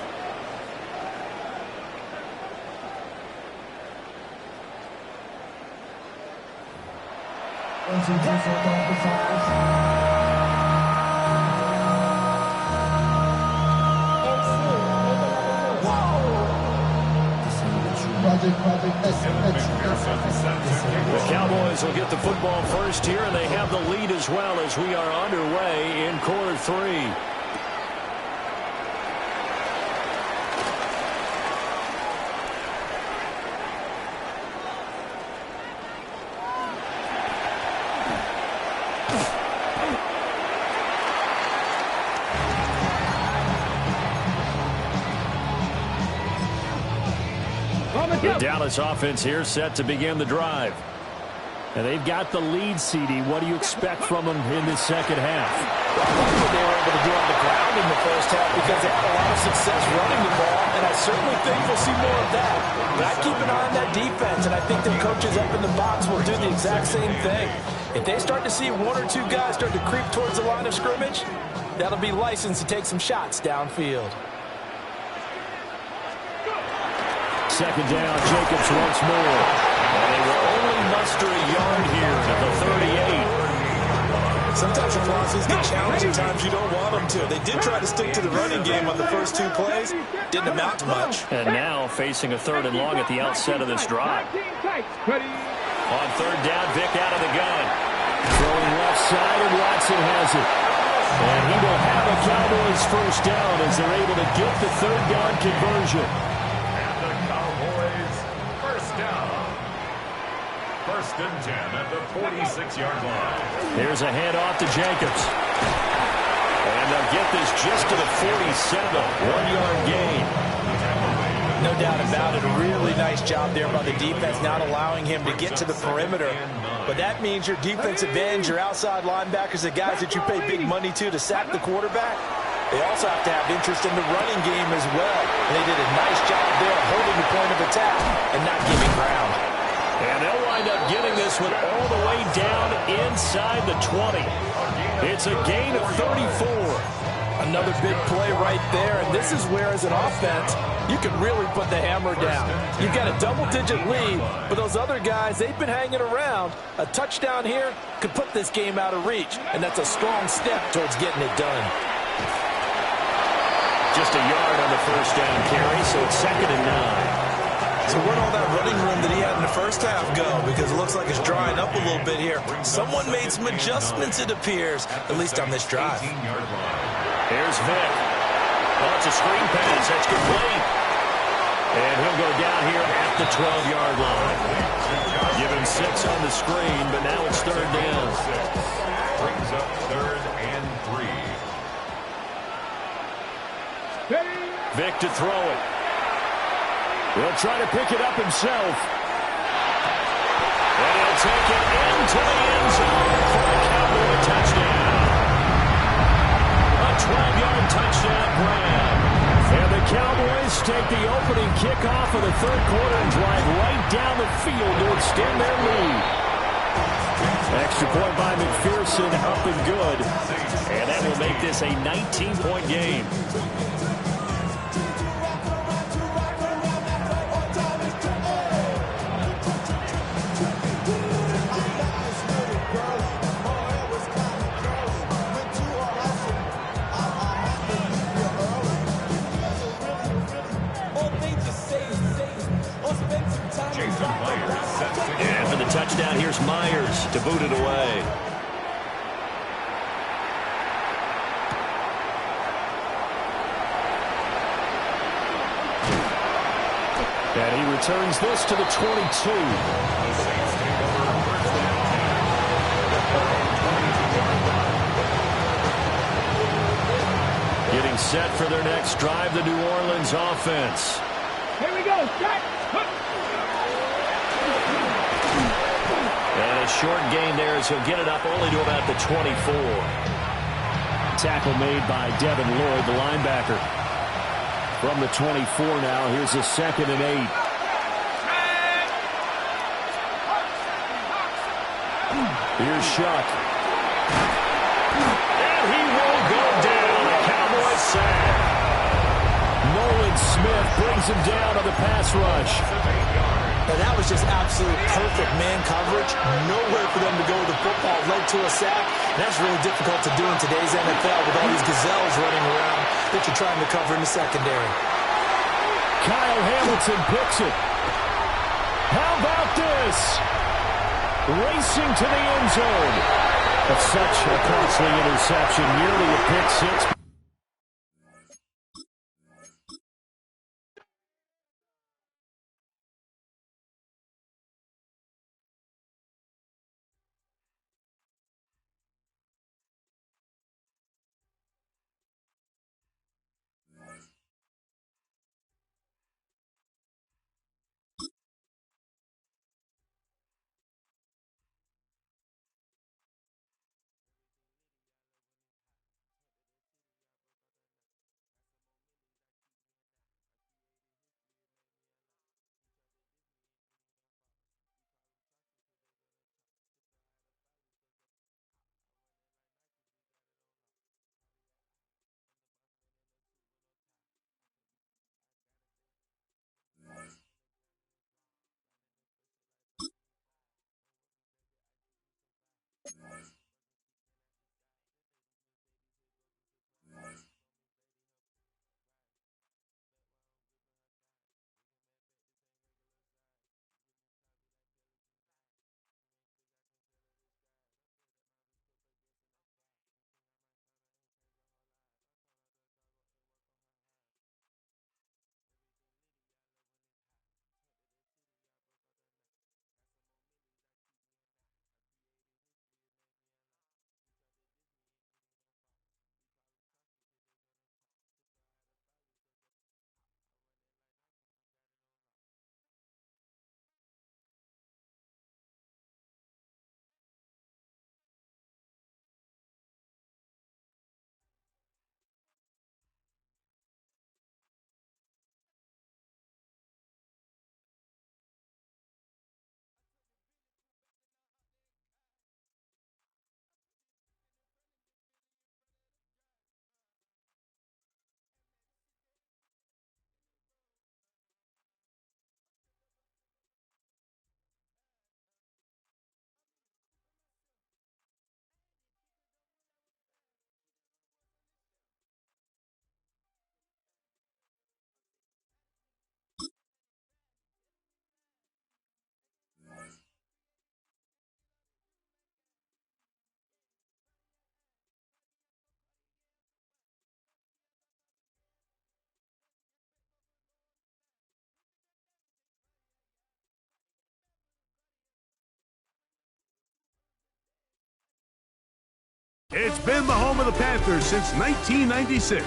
The Cowboys will get the football first here, and they have the lead as well as we are underway in quarter 3. The Dallas offense here set to begin the drive. And they've got the lead, CD. What do you expect from them in this second half? Well, I like what they were able to do on the ground in the first half because they had a lot of success running the ball, and I certainly think we'll see more of that. But I keep an eye on that defense, and I think the coaches up in the box will do the exact same thing. If they start to see 1 or 2 guys start to creep towards the line of scrimmage, that'll be licensed to take some shots downfield. second down. Jacobs once more. And they will only muster a yard here at the 38. Sometimes your philosophies get challenged at times you don't want them to. They did try to stick to the running game on the first 2 plays. Didn't amount to much. And now facing a 3rd and long at the outset of this drive. On 3rd down, Vick out of the gun. Throwing left side, and Watson has it. And he will have a Cowboys first down as they're able to get the 3rd down conversion. And the Cowboys first down. 1st and 10 at the 46-yard line. Here's a handoff to Jacobs. And they'll get this just to the 47. 1-yard gain. No doubt about it. A really nice job there by the defense, not allowing him to get to the perimeter. But that means your defensive ends, your outside linebackers, the guys that you pay big money to sack the quarterback, they also have to have interest in the running game as well. And they did a nice job there holding the point of attack and not giving ground. And they'll wind up getting this one all the way down inside the 20. It's a gain of 34. Another big play right there, and this is where, as an offense, you can really put the hammer down. You've got a double-digit lead, but those other guys, they've been hanging around. A touchdown here could put this game out of reach, and that's a strong step towards getting it done. Just a yard on the first down carry, so it's 2nd and 9. So where'd all that running room that he had in the first half go? Because it looks like it's drying up a little bit here. Someone made some adjustments, it appears, at least on this drive. Here's Vick. Oh, it's a screen pass. That's complete. And he'll go down here at the 12-yard line. Give him 6 on the screen, but now it's 3rd down. Brings up 3rd and 3. Vick to throw it. He'll try to pick it up himself. And he'll take it into the end zone for a Cowboy touchdown. A 12-yard touchdown grab. And the Cowboys take the opening kickoff of the 3rd quarter and drive right down the field to extend their lead. Extra point by McPherson, up and good. And that will make this a 19-point game. And for the touchdown, here's Myers to boot it away. And he returns this to the 22. Getting set for their next drive, the New Orleans offense. Here we go, set. And a short gain there as he'll get it up only to about the 24. Tackle made by Devin Lloyd, the linebacker. From the 24 now, here's a 2nd and 8. Here's Shuck. And he will go down. The Cowboys sack. Nolan Smith brings him down on the pass rush. Now that was just absolute perfect man coverage. Nowhere for them to go with the football. Led to a sack. And that's really difficult to do in today's NFL with all these gazelles running around that you're trying to cover in the secondary. Kyle Hamilton picks it. How about this? Racing to the end zone. That's such a costly interception. Nearly a pick six. It's been the home of the Panthers since 1996.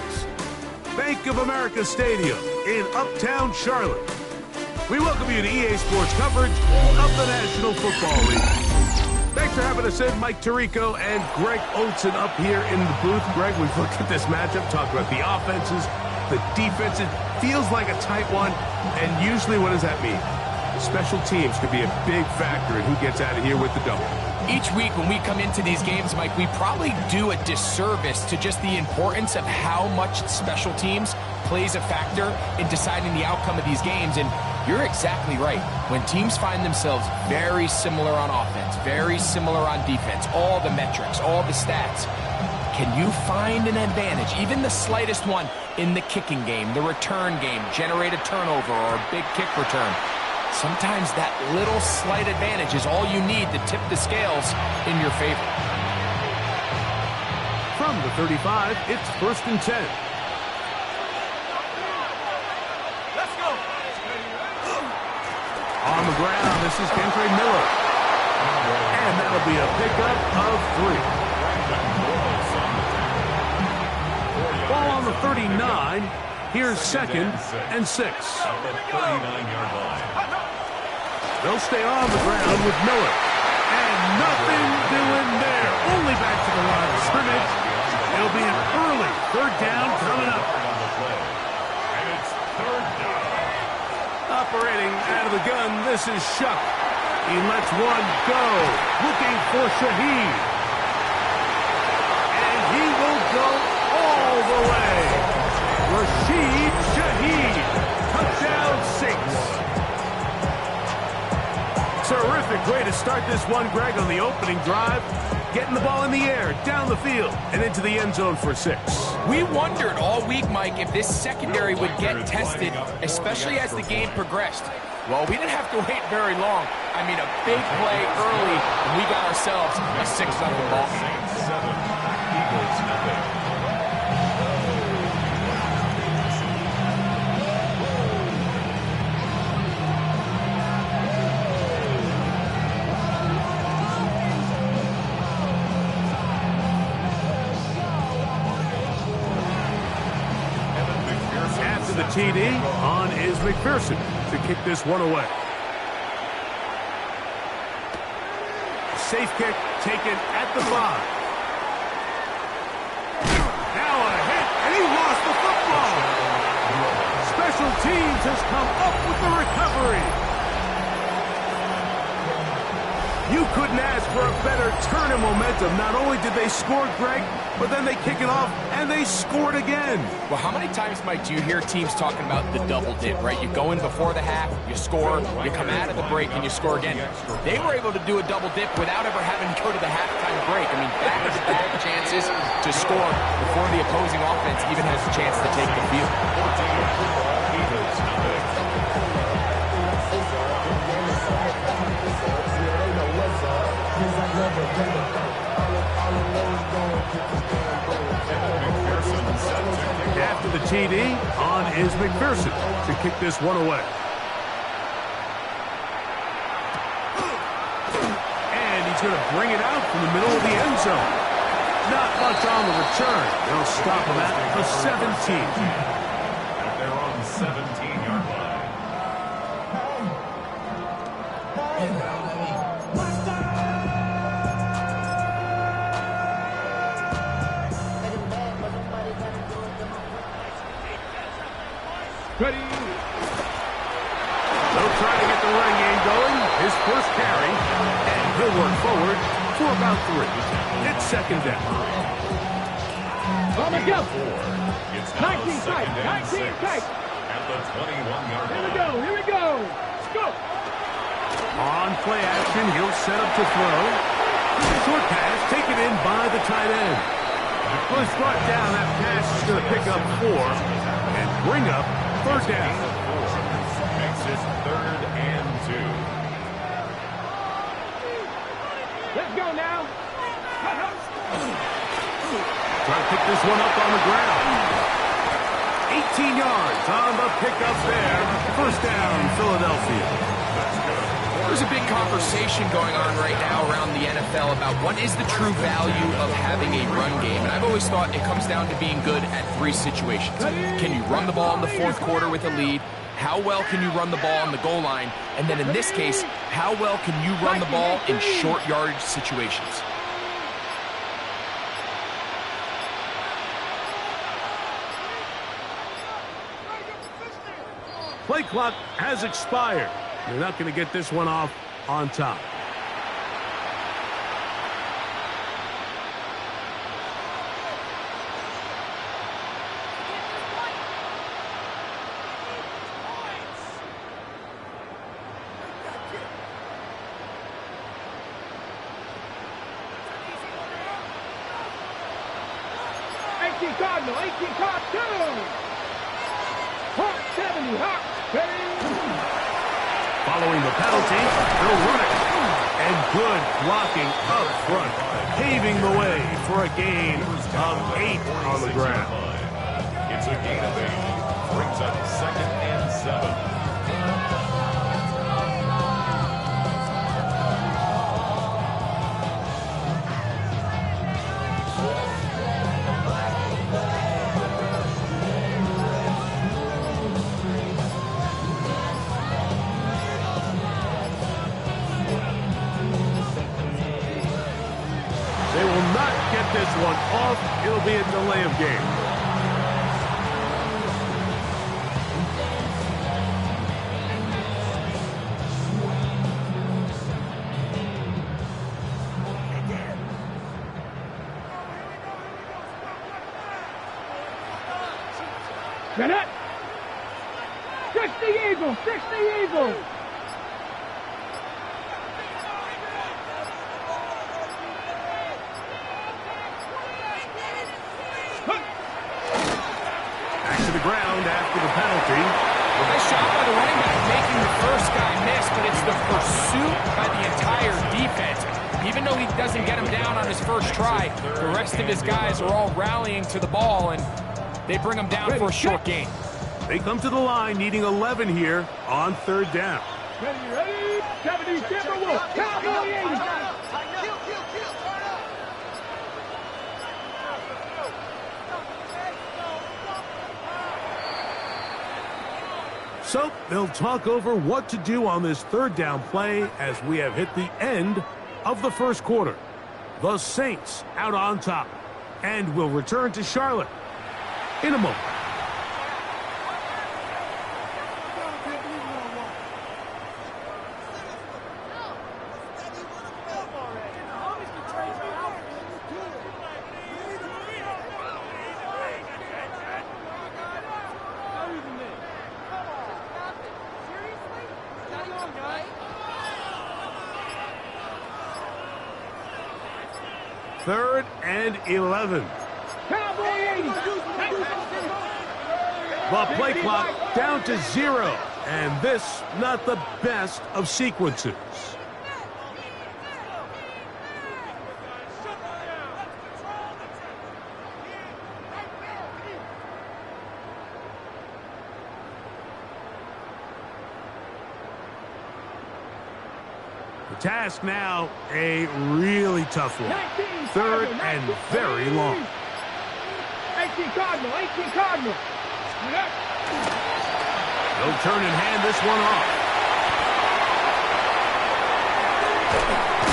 Bank of America Stadium in Uptown Charlotte. We welcome you to EA Sports coverage of the National Football League. Thanks for having us in, Mike Tirico and Greg Olsen up here in the booth. Greg, we've looked at this matchup, talked about the offenses, the defense. It feels like a tight one, and usually what does that mean? Special teams could be a big factor in who gets out of here with the double. Each week when we come into these games, Mike, we probably do a disservice to just the importance of how much special teams plays a factor in deciding the outcome of these games. And you're exactly right. When teams find themselves very similar on offense, very similar on defense, all the metrics, all the stats, can you find an advantage, even the slightest one, in the kicking game, the return game, generate a turnover or a big kick return? Sometimes that little slight advantage is all you need to tip the scales in your favor. From the 35, it's 1st and 10. Let's go. On the ground, this is Kendra Miller. And that'll be a pickup of 3. Ball on the 39. Here's 2nd and 6. They'll stay on the ground with Miller. And nothing doing there. Only back to the line of scrimmage. It'll be an early 3rd down coming up. And it's 3rd down. Operating out of the gun, this is Shuck. He lets one go. Looking for Shaheed. And he will go all the way. Rashid Shaheed. Touchdown 6. Terrific way to start this one, Greg, on the opening drive. Getting the ball in the air, down the field, and into the end zone for 6. We wondered all week, Mike, if this secondary would get tested, especially as the game progressed. Well, we didn't have to wait very long. I mean, a big play early, and we got ourselves a 6-0 ball. Saints 7, Eagles nothing. The TD on is McPherson to kick this one away. Safe kick taken at the 5. Now a hit, and he lost the football. Special teams has come up with the recovery. You couldn't ask for a better turn of momentum. Not only did they score, Greg, but then they kick it off, and they scored again. Well, how many times, Mike, do you hear teams talking about the double dip, right? You go in before the half, you score, you come out of the break, and you score again. They were able to do a double dip without ever having to go to the halftime break. I mean, back-to-back chances to score before the opposing offense even has a chance to take the field. After the TD, on is McPherson to kick this one away. And he's going to bring it out from the middle of the end zone. Not much on the return. They'll stop him at the 17. And they're on 17-yard line. Ready. They'll try to get the running game going. His first carry, and he'll work forward for about 3. It's 2nd down. On the go. It's now 19 tight. 19 tight. At the 21-yard line. Here we go. Here we go. Let's go. On play action, he'll set up to throw. Short pass taken in by the tight end. Well, it's brought down. That pass is going to pick up 4 and bring up 3rd down. Makes it 3rd and 2. Let's go now. Trying to pick this one up on the ground. 18 yards on the pickup there. 1st down, Philadelphia. There's a big conversation going on right now around the NFL NFL about what is the true value of having a run game. And I've always thought it comes down to being good at 3 situations. Can you run the ball in the 4th quarter with a lead? How well can you run the ball on the goal line? And then in this case, how well can you run the ball in short yardage situations? Play clock has expired. You're not going to get this one off on top. Cardinal, 18 Cardinal. Hawk 70, Hawk. Following the penalty, they'll run it. And good blocking up front, paving the way for a gain of 8 on the ground. It's a gain of 8. Brings up 2nd and 7. They will not get this one off. It'll be a delay of game. Get it! Fix the eagle! Fix the eagle! Back to the ground after the penalty. Nice shot by the running back, making the first guy miss, but it's the pursuit by the entire defense. Even though he doesn't get him down on his first try, the rest of his guys are all rallying to the ball, and they bring him down for a short gain. They come to the line needing 11 here on 3rd down. Ready? 70 Timberwolves. Cowboy 80. So they'll talk over what to do on this 3rd down play as we have hit the end of the 1st quarter. The Saints out on top and will return to Charlotte in a moment. Third and 11. The play clock down to 0. And this not the best of sequences. The task now, a really tough one. 3rd and very long. 18 Cardinal, 18 Cardinal. They'll turn and hand this one off.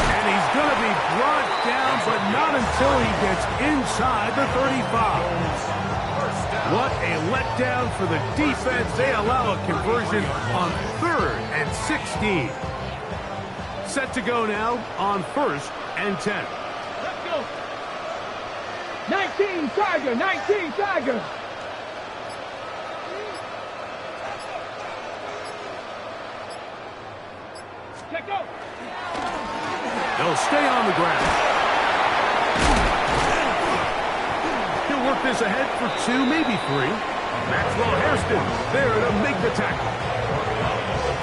And he's going to be brought down, but not until he gets inside the 35. What a letdown for the defense. They allow a conversion on 3rd and 16. Set to go now on 1st and 10. Let's go. 19 Tiger, 19 Tiger. Check go. They'll stay on the ground. He'll work this ahead for 2, maybe 3. Maxwell Hairston there to make the tackle.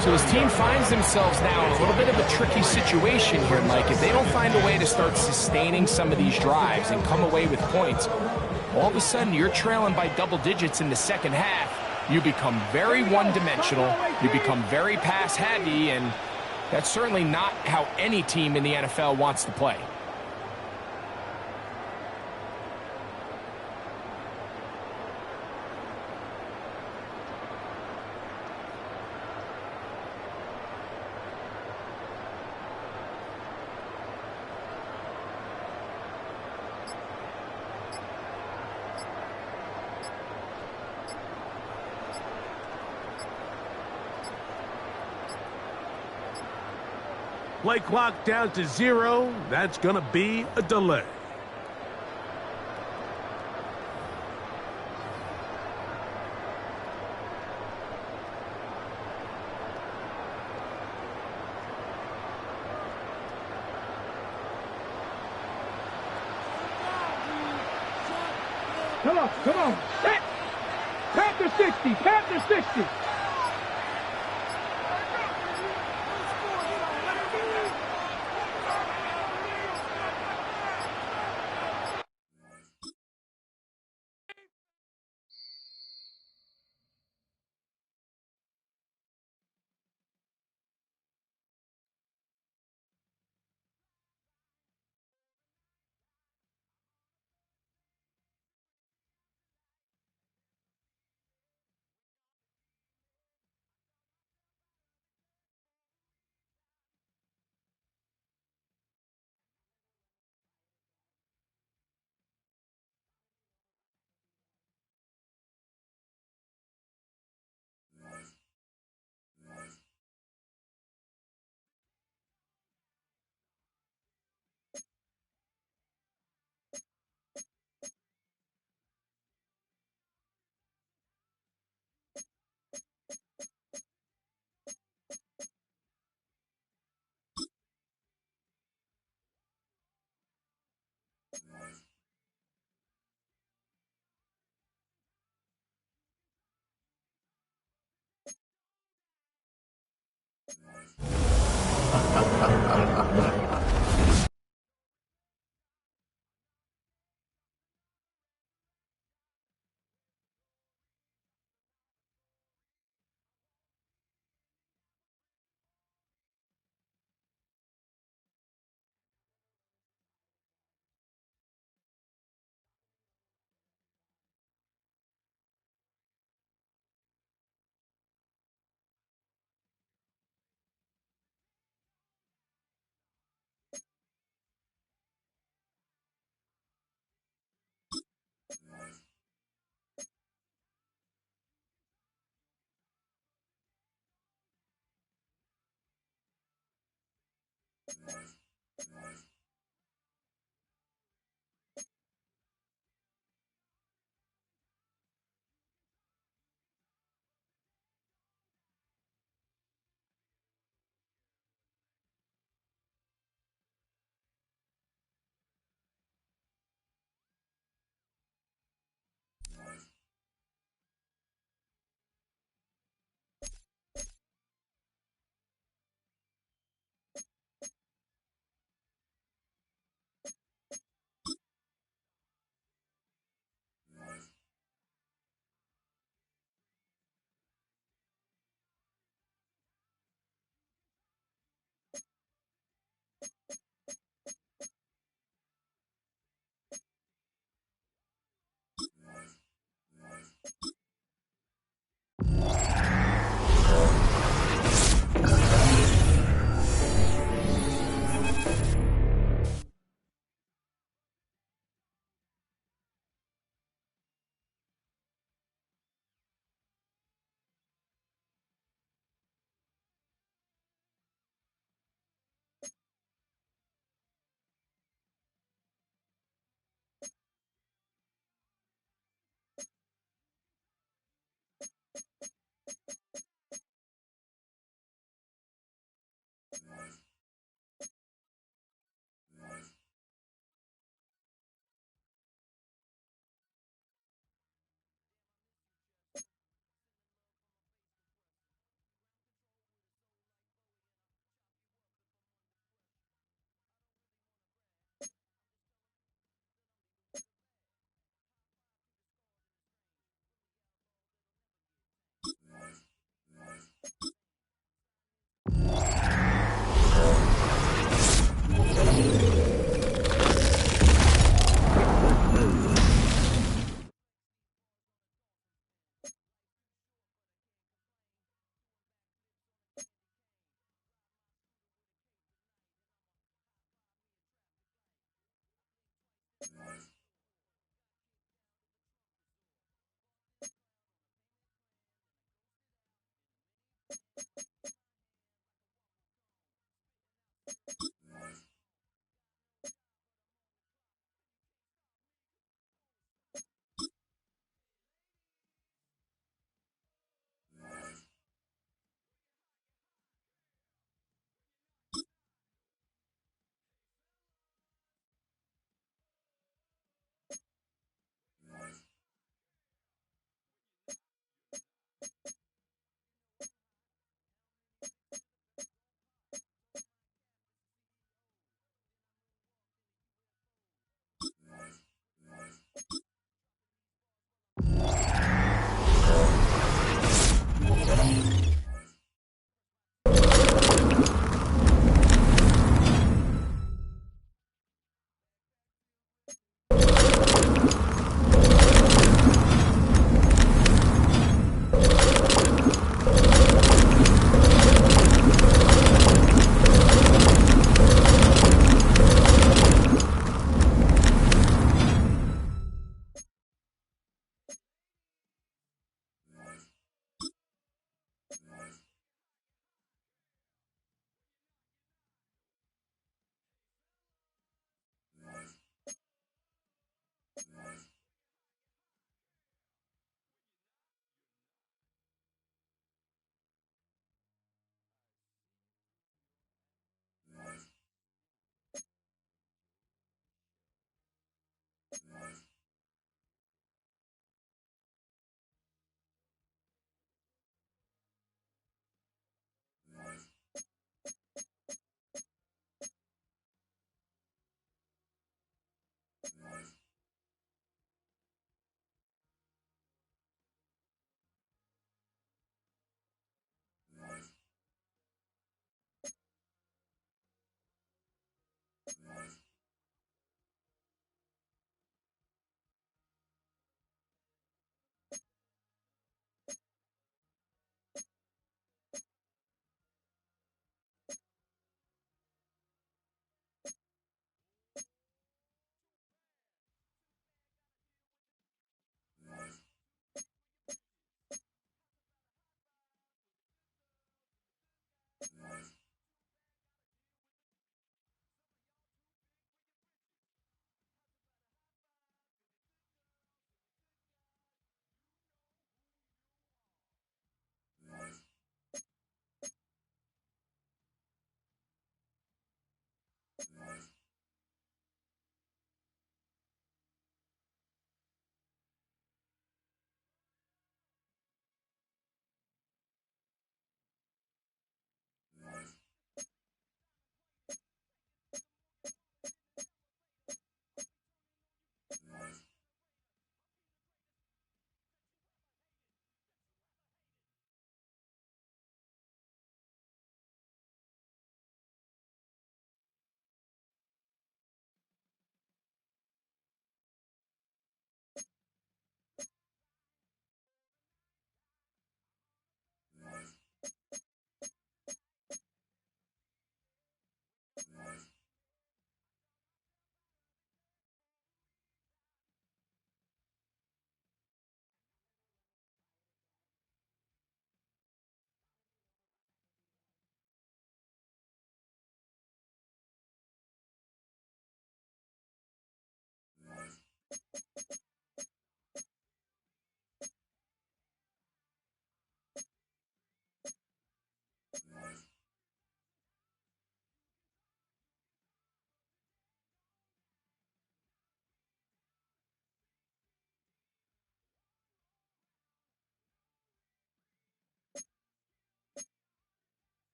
So his team finds themselves now in a little bit of a tricky situation here, Mike. If they don't find a way to start sustaining some of these drives and come away with points, all of a sudden you're trailing by double digits in the 2nd half. You become very one-dimensional. You become very pass-heavy, and That's certainly not how any team in the NFL wants to play. Play clock down to 0. That's going to be a delay. Come on, come on. Panther 60, Panther 60.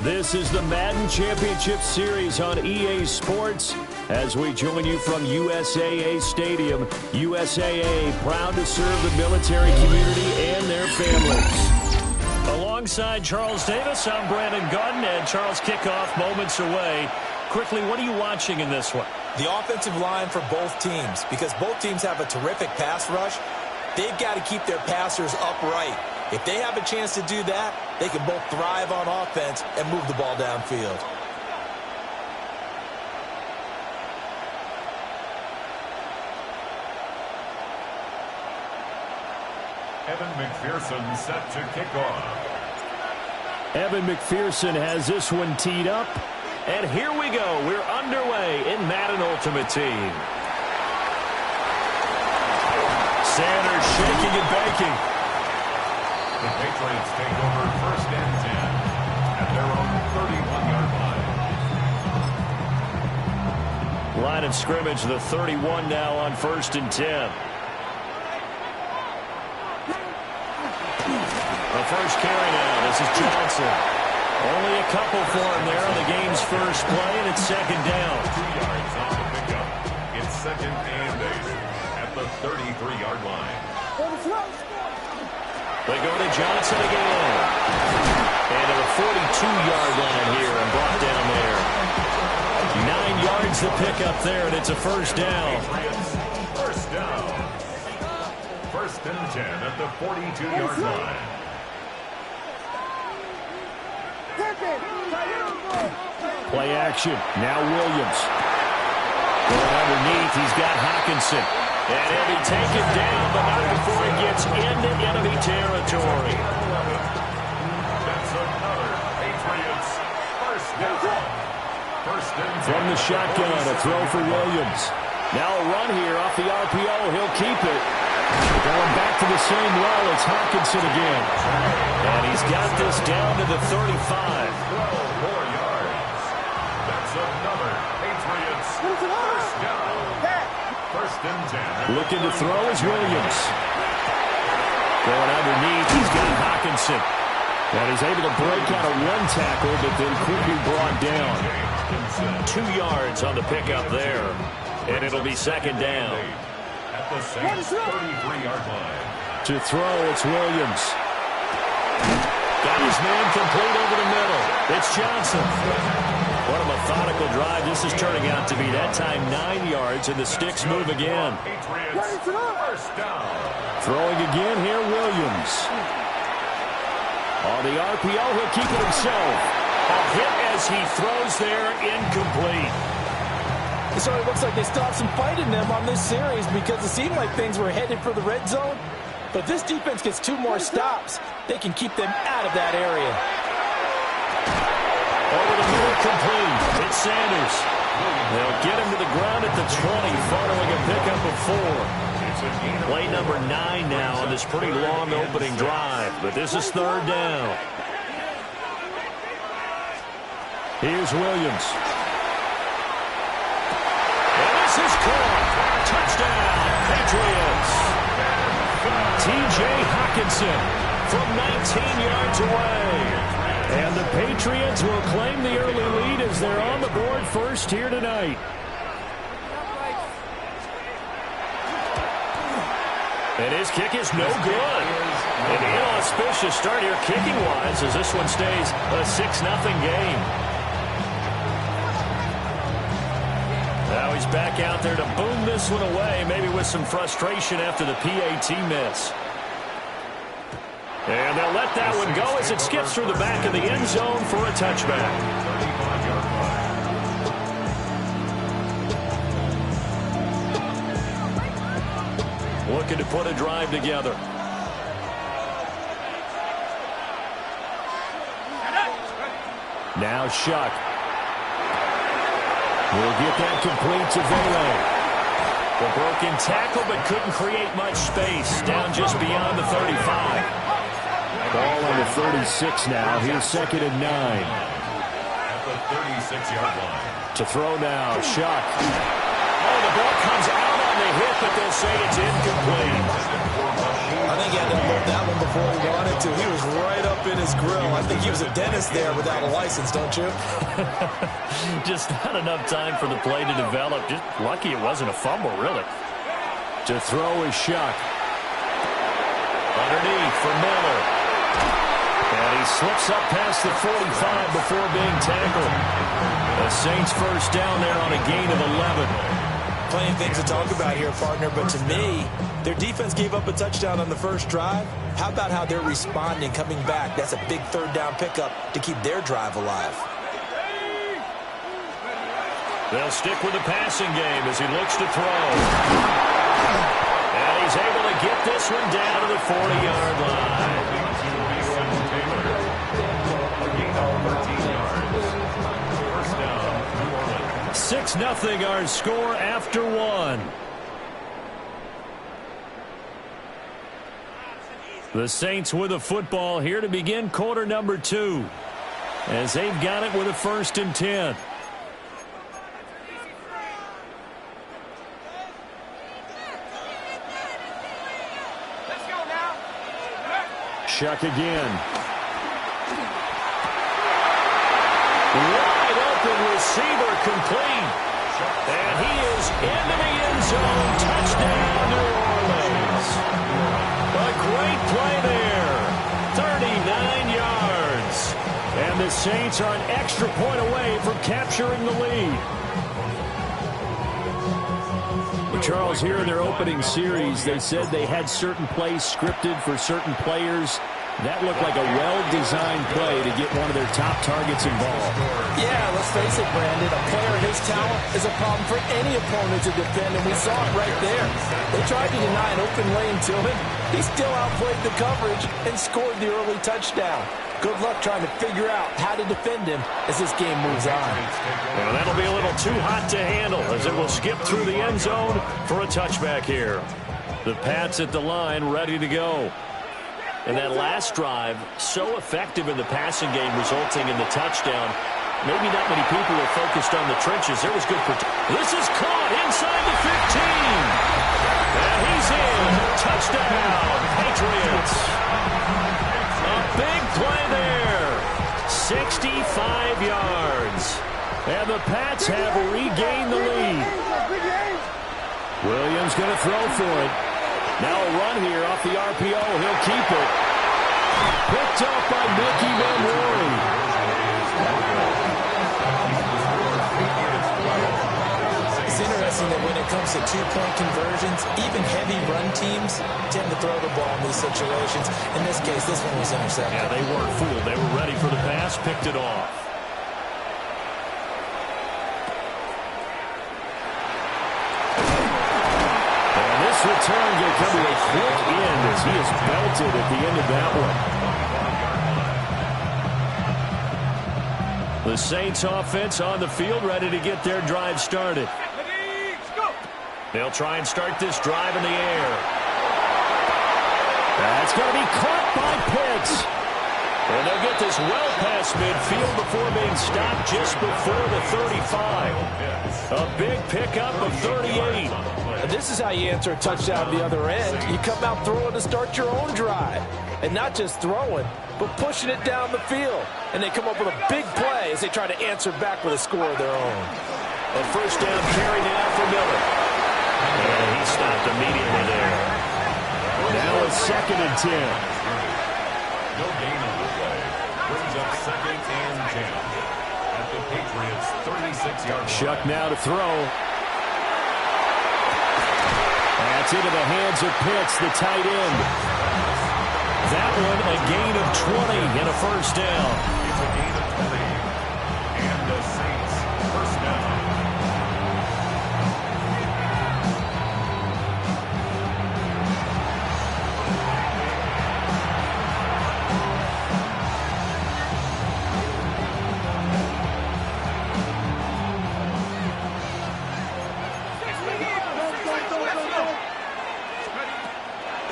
This is the Madden Championship Series on EA Sports as we join you from USAA Stadium. USAA, proud to serve the military community and their families. Alongside Charles Davis, I'm Brandon Gunn, and Charles, kickoff moments away. Quickly, what are you watching in this one? The offensive line for both teams, because both teams have a terrific pass rush. They've got to keep their passers upright. If they have a chance to do that, they can both thrive on offense and move the ball downfield. Evan McPherson set to kick off. Evan McPherson has this one teed up. And here we go. We're underway in Madden Ultimate Team. Sanders shaking and baking. The Patriots take over 1st and 10 at their own 31-yard line. Line of scrimmage, the 31 now on 1st and 10. The first carry now. This is Johnson. Only a couple for him there on the game's first play, and it's 2nd down. 2 yards on the pickup. It's 2nd and 8 at the 33-yard line. They go to Johnson again. And to the 42-yard line here and brought down there. 9 yards the pickup there, and it's a 1st down. First down. 1st and 10 at the 42-yard line. Play action. Now Williams. Going underneath, he's got Hawkinson. And he'll be taken down, but not before he gets into enemy territory. That's another Patriots first down. From the shotgun, a throw for Williams. Now a run here off the RPO. He'll keep it. Going back to the same well, it's Hawkinson again. And he's got this down to the 35. 12 more yards. That's another Patriots first down. 1st and 10. Looking to throw is Williams. Going underneath, he's got Hawkinson. And he's able to break out of one tackle, but then quickly brought down. 2 yards on the pickup there. And it'll be 2nd down. At the Saints 33-yard line. To throw, it's Williams. Got his man complete over the middle. It's Johnson. What a methodical drive this is turning out to be. That time 9 yards, and the sticks move again. Patriots first down. Throwing again here, Williams. On the RPO, he'll keep it himself. A hit as he throws there, incomplete. So it looks like they still have some fight in them on this series because it seemed like things were headed for the red zone. But this defense gets 2 more stops. They can keep them out of that area. Over the middle, complete. It's Sanders. They'll get him to the ground at the 20, following a pickup of 4. Play number 9 now on this pretty long opening drive. But this is 3rd down. Here's Williams. And this is caught. Touchdown, Patriots. T.J. Hockenson from 19 yards away. And the Patriots will claim the early lead as they're on the board first here tonight. And his kick is no good. An inauspicious start here kicking-wise as this one stays a 6-0 game. Now he's back out there to boom this one away, maybe with some frustration after the PAT miss. And they'll let that one go as it skips through the back of the end zone for a touchback. Looking to put a drive together. Now Shuck. We'll get that complete to Vele. The broken tackle, but couldn't create much space. Down just beyond the 35. Ball on the 36 now. Here's 2nd and 9. At the 36-yard line. To throw now, Shuck. Oh, the ball comes out on the hit, but they'll say it's incomplete. I think he had to unload that one before he wanted to. He was right up in his grill. I think he was a dentist there without a license, don't you? Just not enough time for the play to develop. Just lucky it wasn't a fumble, really. To throw is Shuck. Underneath for Miller. And he slips up past the 45 before being tackled. The Saints first down there on a gain of 11. Plenty of things to talk about here, partner, but to me, their defense gave up a touchdown on the first drive. How about how they're responding, coming back? That's a big 3rd down pickup to keep their drive alive. They'll stick with the passing game as he looks to throw. And he's able to get this one down to the 40-yard line. 6-0 our score after 1. The Saints with the football here to begin quarter number 2. As they've got it with a 1st and 10. Let's go now. Shuck again. Wide open receiver complete. And he is into the end zone. Touchdown, New Orleans. A great play there. 39 yards. And the Saints are an extra point away from capturing the lead. Well, Charles, here in their opening series, they said they had certain plays scripted for certain players. That looked like a well-designed play to get one of their top targets involved. Yeah, let's face it, Brandon. A player of his talent is a problem for any opponent to defend, and we saw it right there. They tried to deny an open lane to him. He still outplayed the coverage and scored the early touchdown. Good luck trying to figure out how to defend him as this game moves on. Well, that'll be a little too hot to handle as it will skip through the end zone for a touchback here. The Pats at the line ready to go. And that last drive, so effective in the passing game, resulting in the touchdown. Maybe not many people are focused on the trenches. There was good protection. This is caught inside the 15. And he's in. Touchdown, Patriots. A big play there. 65 yards. And the Pats have regained the lead. Williams going to throw for it. Now a run here off the RPO. He'll keep it. Picked up by Mickey Van Rory. It's interesting guessing that when it comes to two-point conversions, even heavy run teams tend to throw the ball in these situations. In this case, this one was intercepted. Yeah, they weren't fooled. They were ready for the pass, picked it off. And this return going to come to a quick end as he is belted at the end of that one. The Saints offense on the field, ready to get their drive started. They'll try and start this drive in the air. That's going to be caught by Pitts. And they'll get this well past midfield before being stopped just before the 35. A big pickup of 38. And this is how you answer a touchdown the other end. You come out throwing to start your own drive. And not just throwing, but pushing it down the field. And they come up with a big play as they try to answer back with a score of their own. A first down carry now for Miller. And he stopped immediately there. Now it's 2nd and 10. No gain on the play. Brings up 2nd and 10. At the Patriots' 36-yard line. Shuck now to throw. That's into the hands of Pitts, the tight end. That one a gain of 20 and a first down. It's a gain of 20. And the Saints first down.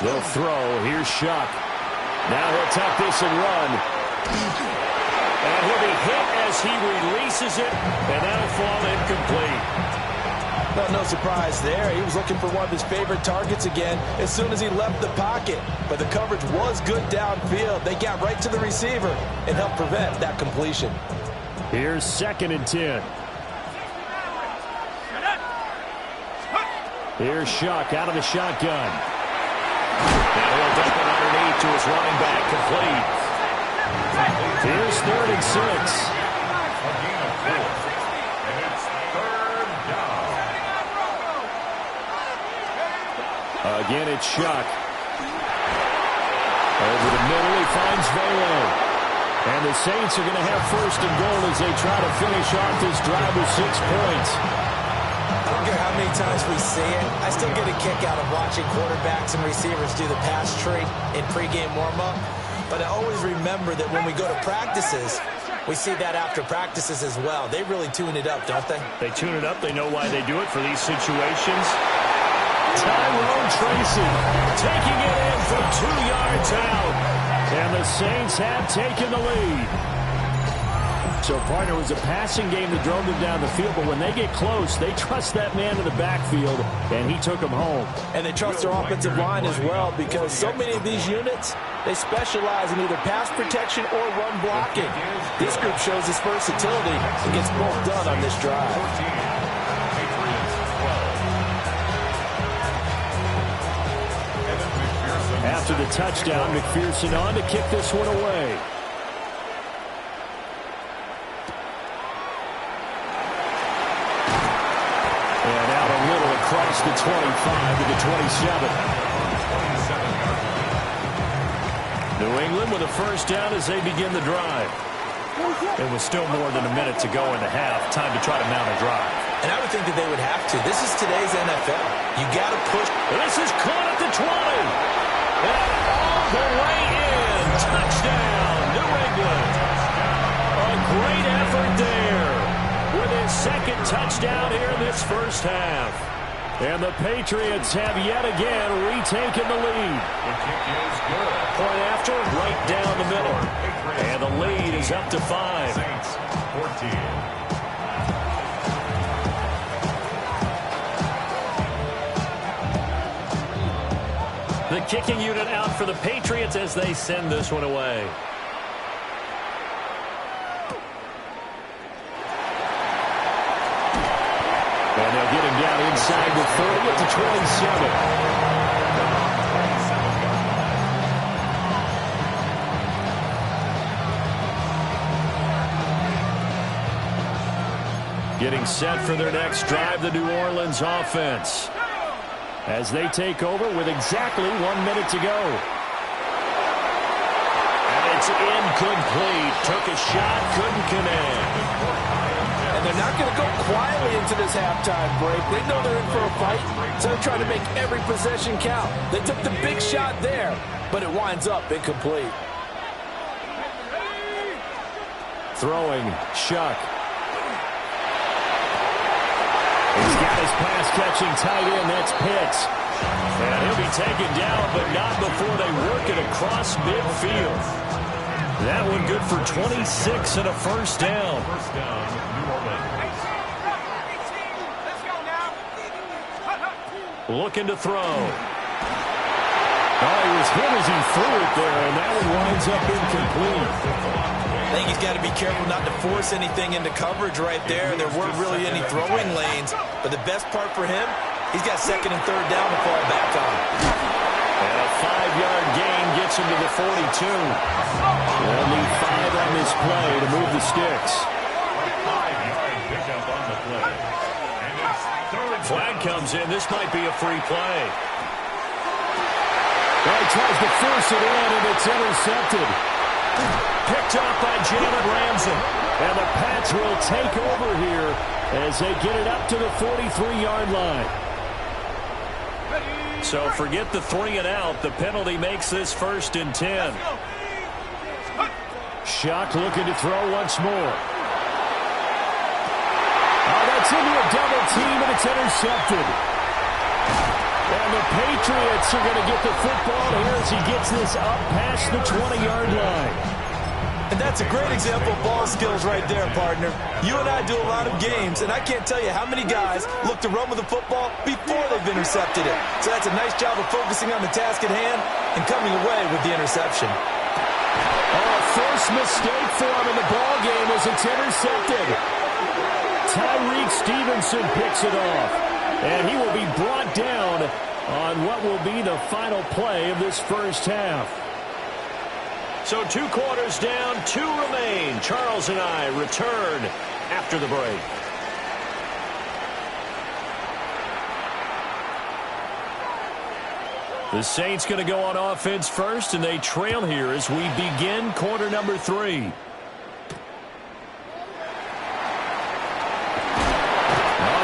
They'll throw. Here's Shuck. Now he'll tuck this and run. And he'll be hit as he releases it, and that'll fall incomplete. Well, no surprise there. He was looking for one of his favorite targets again as soon as he left the pocket. But the coverage was good downfield. They got right to the receiver and helped prevent that completion. Here's 2nd and 10. Here's Shuck out of the shotgun. And he'll dump it underneath to his running back, complete. Here's 3rd and 6. A gain of 4. And it's 3rd down. Again, it's Shuck. Over the middle, he finds Velo. And the Saints are going to have 1st and goal as they try to finish off this drive with 6 points. I don't care how many times we see it. I still get a kick out of watching quarterbacks and receivers do the pass tree in pregame warm-up. But I always remember that when we go to practices, we see that after practices as well. They really tune it up, don't they? They tune it up. They know why they do it for these situations. Tyrone Tracy taking it in from 2 yards out. And the Saints have taken the lead. So, partner, it was a passing game that drove them down the field, but when they get close, they trust that man in the backfield, and he took them home. And they trust their offensive line as well, because so many of these units, they specialize in either pass protection or run blocking. This group shows its versatility and gets both done on this drive. After the touchdown, McPherson on to kick this one away. And out a little across the 25 to the 27. New England with a first down as they begin the drive. It was still more than a minute to go in the half. Time to try to mount a drive. And I would think that they would have to. This is today's NFL. You got to push. This is caught at the 20. And all the way in. Touchdown, New England. A great effort there with his 2nd touchdown here in this first half. And the Patriots have yet again retaken the lead. The kick is good. Point after, right down the middle. And the lead is up to 5. Saints 14. The kicking unit out for the Patriots as they send this one away. And they'll get him down inside the 30 at the 27. Getting set for their next drive, the New Orleans offense, as they take over with exactly 1 minute to go. And it's incomplete. Took a shot, couldn't connect. And they're not going to go quietly into this halftime break. They know they're in for a fight, so they're trying to make every possession count. They took the big shot there, but it winds up incomplete. Throwing, Shuck. He's got his pass-catching tight end. That's Pitts. And he'll be taken down, but not before they work it across midfield. That one good for 26 and a first down. Looking to throw. Oh, he was hit as he threw it there, and that one winds up incomplete. I think he's got to be careful not to force anything into coverage right there. There weren't really any throwing lanes, but the best part for him, he's got second and third down to fall back on. And a 5-yard gain gets him to the 42. They'll need 5 on this play to move the sticks. 5-yard pickup on the play. And it's third. Flag comes in. This might be a free play. Well, he tries to force it in, and it's intercepted. Picked off by Jalen Ramsey. And the Pats will take over here as they get it up to the 43-yard line. So forget the 3 and out. The penalty makes this 1st and 10. Shuck looking to throw once more. Oh, that's into a double team, and it's intercepted. And the Patriots are going to get the football here as he gets this up past the 20-yard line. And that's a great example of ball skills right there, partner. You and I do a lot of games, and I can't tell you how many guys look to run with the football before they've intercepted it. So that's a nice job of focusing on the task at hand and coming away with the interception. Oh, first mistake for him in the ball game as it's intercepted. Tyreek Stevenson picks it off, and he will be brought down on what will be the final play of this first half. So 2 quarters down, 2 remain. Charles and I return after the break. The Saints going to go on offense first, and they trail here as we begin quarter number 3.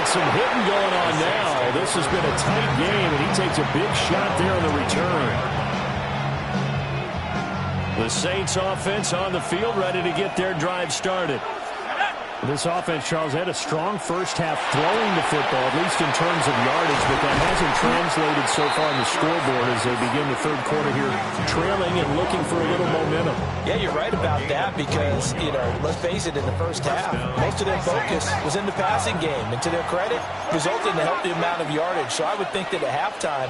Some hitting going on now. This has been a tight game, and he takes a big shot there on the return. The Saints offense on the field, ready to get their drive started. This offense, Charles, had a strong first half throwing the football, at least in terms of yardage, but that hasn't translated so far on the scoreboard as they begin the third quarter here, trailing and looking for a little momentum. Yeah, you're right about that because, let's face it, in the first half, most of their focus was in the passing game. And to their credit, resulted in a healthy amount of yardage. So I would think that at halftime,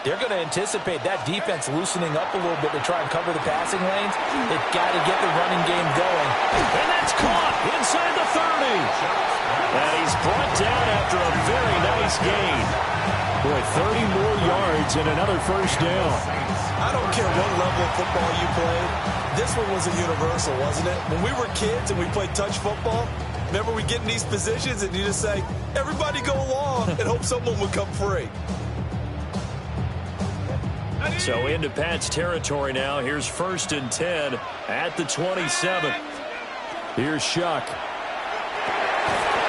they're going to anticipate that defense loosening up a little bit to try and cover the passing lanes. They've got to get the running game going. And that's caught inside the 30. And he's brought down after a very nice gain. Boy, 30 more yards and another first down. I don't care what level of football you played. This one was a universal, wasn't it? When we were kids and we played touch football, remember we get in these positions and you just say, everybody go along and hope someone would come free. So into Pat's territory now. Here's 1st and 10 at the 27. Here's Shuck.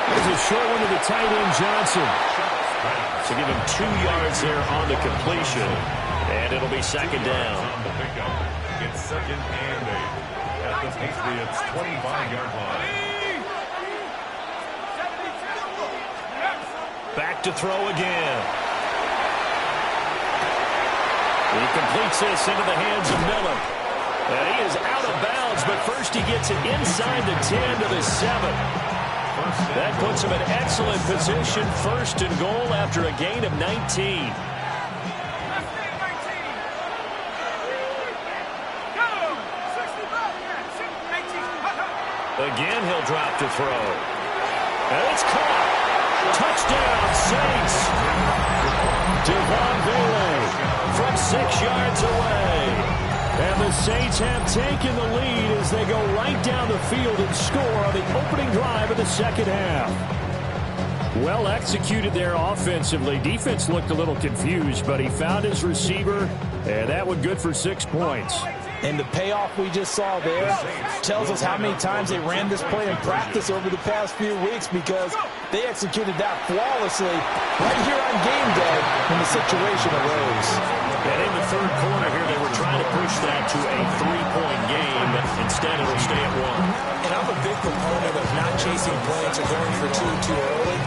There's a short one to the tight end, Johnson. So give him 2 yards there on the completion. And it'll be 2nd down. It's 2nd and 8 at the Patriots' 25-yard line. Back to throw again. He completes this into the hands of Miller. And he is out of bounds, but first he gets it inside the 10 to the 7. That puts him in excellent position, 1st and goal after a gain of 19. Again, he'll drop to throw. And it's caught. Touchdown, Saints. Devon Bailey from 6 yards away. And the Saints have taken the lead as they go right down the field and score on the opening drive of the second half. Well executed there offensively. Defense looked a little confused, but he found his receiver, and that one good for 6 points. And the payoff we just saw there tells us how many times they ran this play in practice over the past few weeks, because they executed that flawlessly right here on game day when the situation arose. And in the third quarter here, they were trying to push that to a 3-point game, but instead it'll stay at 1. And I'm a big proponent of not chasing points or going for two too early.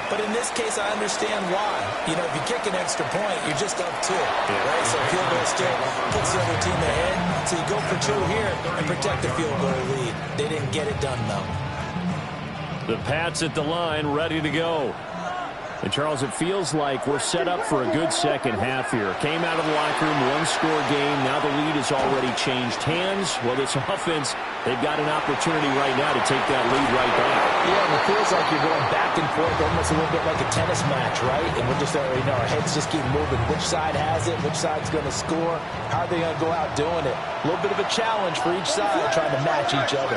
But in this case, I understand why. You know, if you kick an extra point, you're just up 2, right? So field goal still puts the other team ahead. So you go for 2 here and protect the field goal lead. They didn't get it done, though. The Pats at the line, ready to go. And, Charles, it feels like we're set up for a good second half here. Came out of the locker room, one-score game. Now the lead has already changed hands. Well, this offense, they've got an opportunity right now to take that lead right back. Yeah, and it feels like you're going back and forth, almost a little bit like a tennis match, right? And we're just already know our heads just keep moving. Which side has it? Which side's going to score? How are they going to go out doing it? A little bit of a challenge for each side, trying to match each other.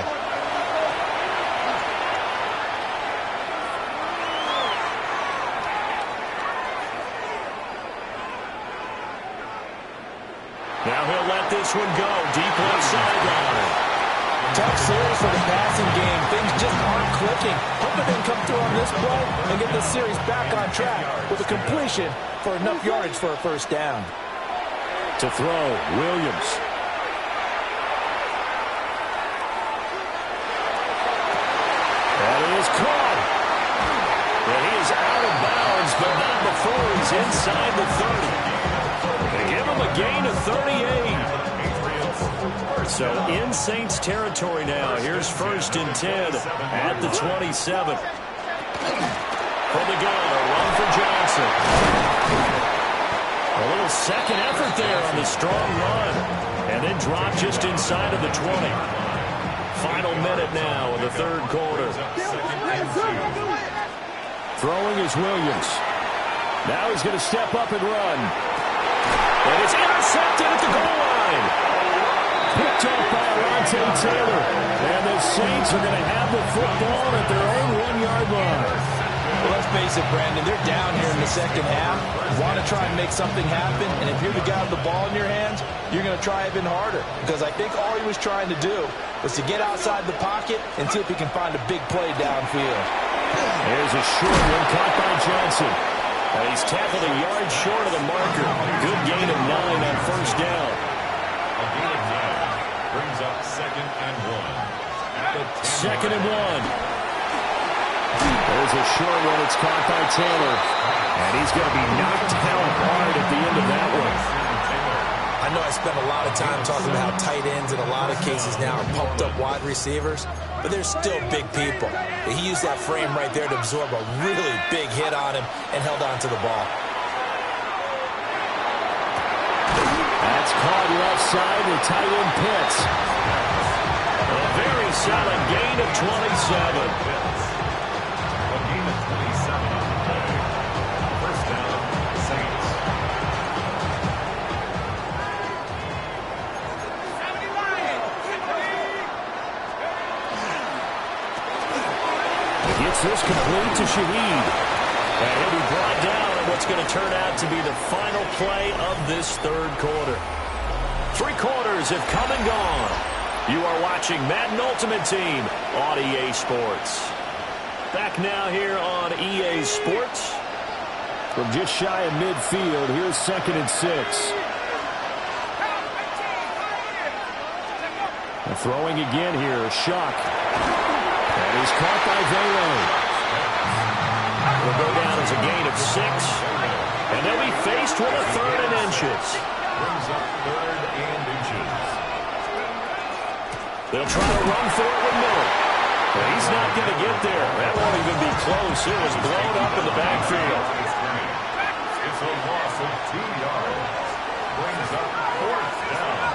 Now he'll let this one go deep left sideline. Tough series for the passing game. Things just aren't clicking. Hoping they can come through on this play and get the series back on track with a completion for enough yardage for a first down. To throw, Williams. That is caught. And he is out of bounds, but not before he's inside the 30. They give him a gain of 38. So in Saints territory now. Here's 1st and 10 at the 27. From the gun, a run for Johnson. A little second effort there on the strong run. And then drop just inside of the 20. Final minute now in the third quarter. Throwing is Williams. Now he's going to step up and run. And it's intercepted at the goal line. Picked up by Alontae Taylor. And the Saints are going to have the football at their own 1-yard line. Well, let's face it, Brandon. They're down here in the second half. Want to try and make something happen. And if you're the guy with the ball in your hands, you're going to try even harder. Because I think all he was trying to do was to get outside the pocket and see if he can find a big play downfield. There's a short one caught by Johnson. He's tackled a yard short of the marker. Good gain of 9 on first down. A gain of 9 brings up 2nd and 1. 2nd and 1. There's a short one. It's caught by Taylor. And he's going to be knocked down hard at the end of that one. I know I spent a lot of time talking about how tight ends in a lot of cases now are pumped up wide receivers, but they're still big people. He used that frame right there to absorb a really big hit on him and held on to the ball. That's caught left side to tight end Pitts. A very solid gain of 27. First down, Saints. Gets this complete to Shaheed. And he'll be brought down in what's going to turn out to be the final play of this third quarter. 3 quarters have come and gone. You are watching Madden Ultimate Team on EA Sports. Back now here on EA Sports. From just shy of midfield, here's 2nd and 6. And throwing again here, Shuck. And he's caught by Velo. Will go down as a gain of 6. And they'll be faced with a 3rd and inches. Brings up 3rd and inches. They'll try to run for it with Miller. But he's not going to get there. That won't even be close. It was blown up in the backfield. It's a loss of 2 yards. Brings up 4th down.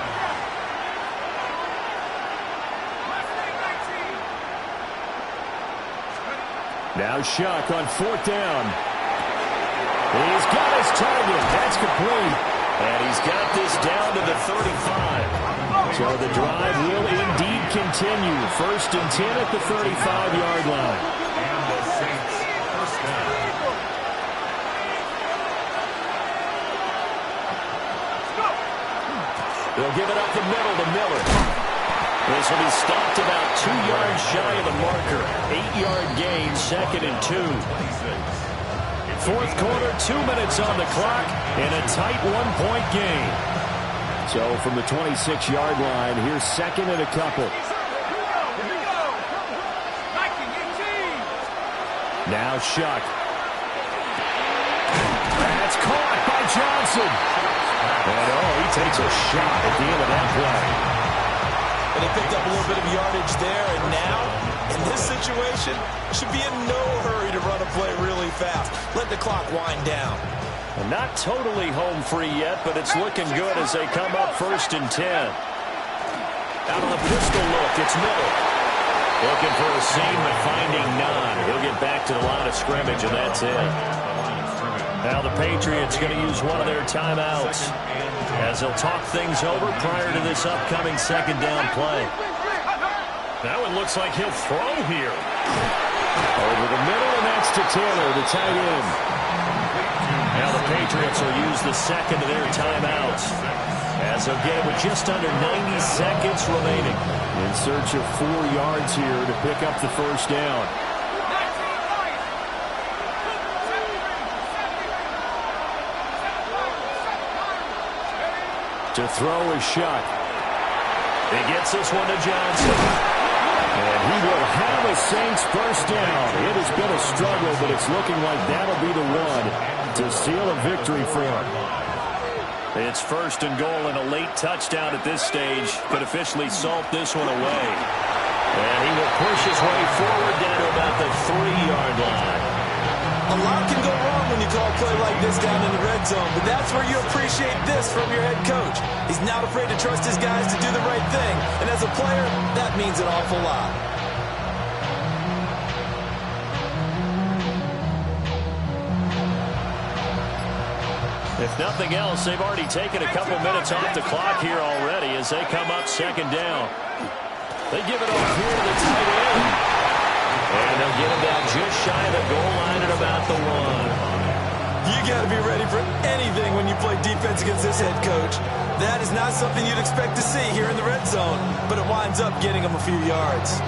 Now Shuck on 4th down. He's got his target. That's complete. And he's got this down to the 35. So the drive will indeed continue. 1st and 10 at the 35-yard line. And the Saints first down. They'll give it up the middle to Miller. This will be stopped about 2 yards shy of the marker. 8-yard gain, 2nd and 2. Fourth quarter, 2 minutes on the clock, and a tight 1-point game. So from the 26-yard line, here's 2nd and a couple. Now Shuck. That's caught by Johnson. And he takes a shot at the end of that play. And he picked up a little bit of yardage there, and now, in this situation, should be in no hurry to run a play really fast. Let the clock wind down. And not totally home free yet, but it's looking good as they come up 1st and 10. Out of the pistol look, it's Miller. Looking for a seam, but finding none. He'll get back to the line of scrimmage, and that's it. Now the Patriots going to use one of their timeouts as they'll talk things over prior to this upcoming 2nd down play. Now it looks like he'll throw here. Over the middle, and that's to Taylor, the tight end. Now the Patriots will use the 2nd of their timeouts as they'll get it with just under 90 seconds remaining. In search of 4 yards here to pick up the 1st down. To throw is Shuck. He gets this one to Johnson. And he will have a Saints 1st down. It has been a struggle, but it's looking like that'll be the one to seal a victory for him. It's 1st and goal, and a late touchdown at this stage could officially salt this one away. And he will push his way forward down to about the 3-yard line. A lot can go wrong when you call a play like this down in the red zone, but that's where you appreciate this from your head coach. He's not afraid to trust his guys to do the right thing, and as a player, that means an awful lot. If nothing else, they've already taken a couple minutes off the clock here already as they come up 2nd down. They give it off here to the tight end. And they'll get him down just shy of the goal line at about the 1. You got to be ready for anything when you play defense against this head coach. That is not something you'd expect to see here in the red zone, but it winds up getting him a few yards.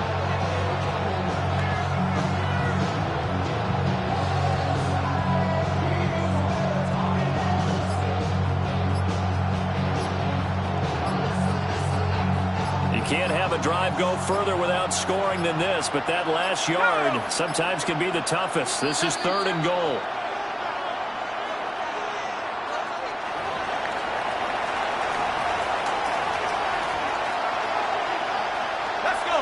Can't have a drive go further without scoring than this, but that last yard sometimes can be the toughest. This is 3rd and goal. Let's go.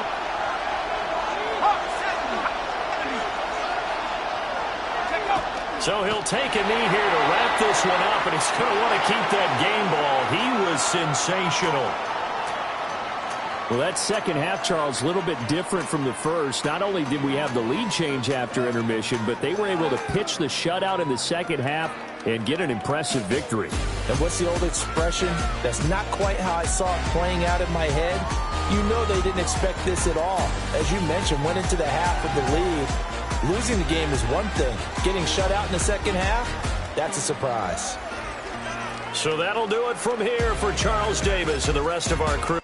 So he'll take a knee here to wrap this one up, and he's going to want to keep that game ball. He was sensational. Well, that 2nd half, Charles, a little bit different from the first. Not only did we have the lead change after intermission, but they were able to pitch the shutout in the 2nd half and get an impressive victory. And what's the old expression? That's not quite how I saw it playing out in my head. You know they didn't expect this at all. As you mentioned, went into the half with the lead. Losing the game is one thing. Getting shut out in the 2nd half, that's a surprise. So that'll do it from here for Charles Davis and the rest of our crew.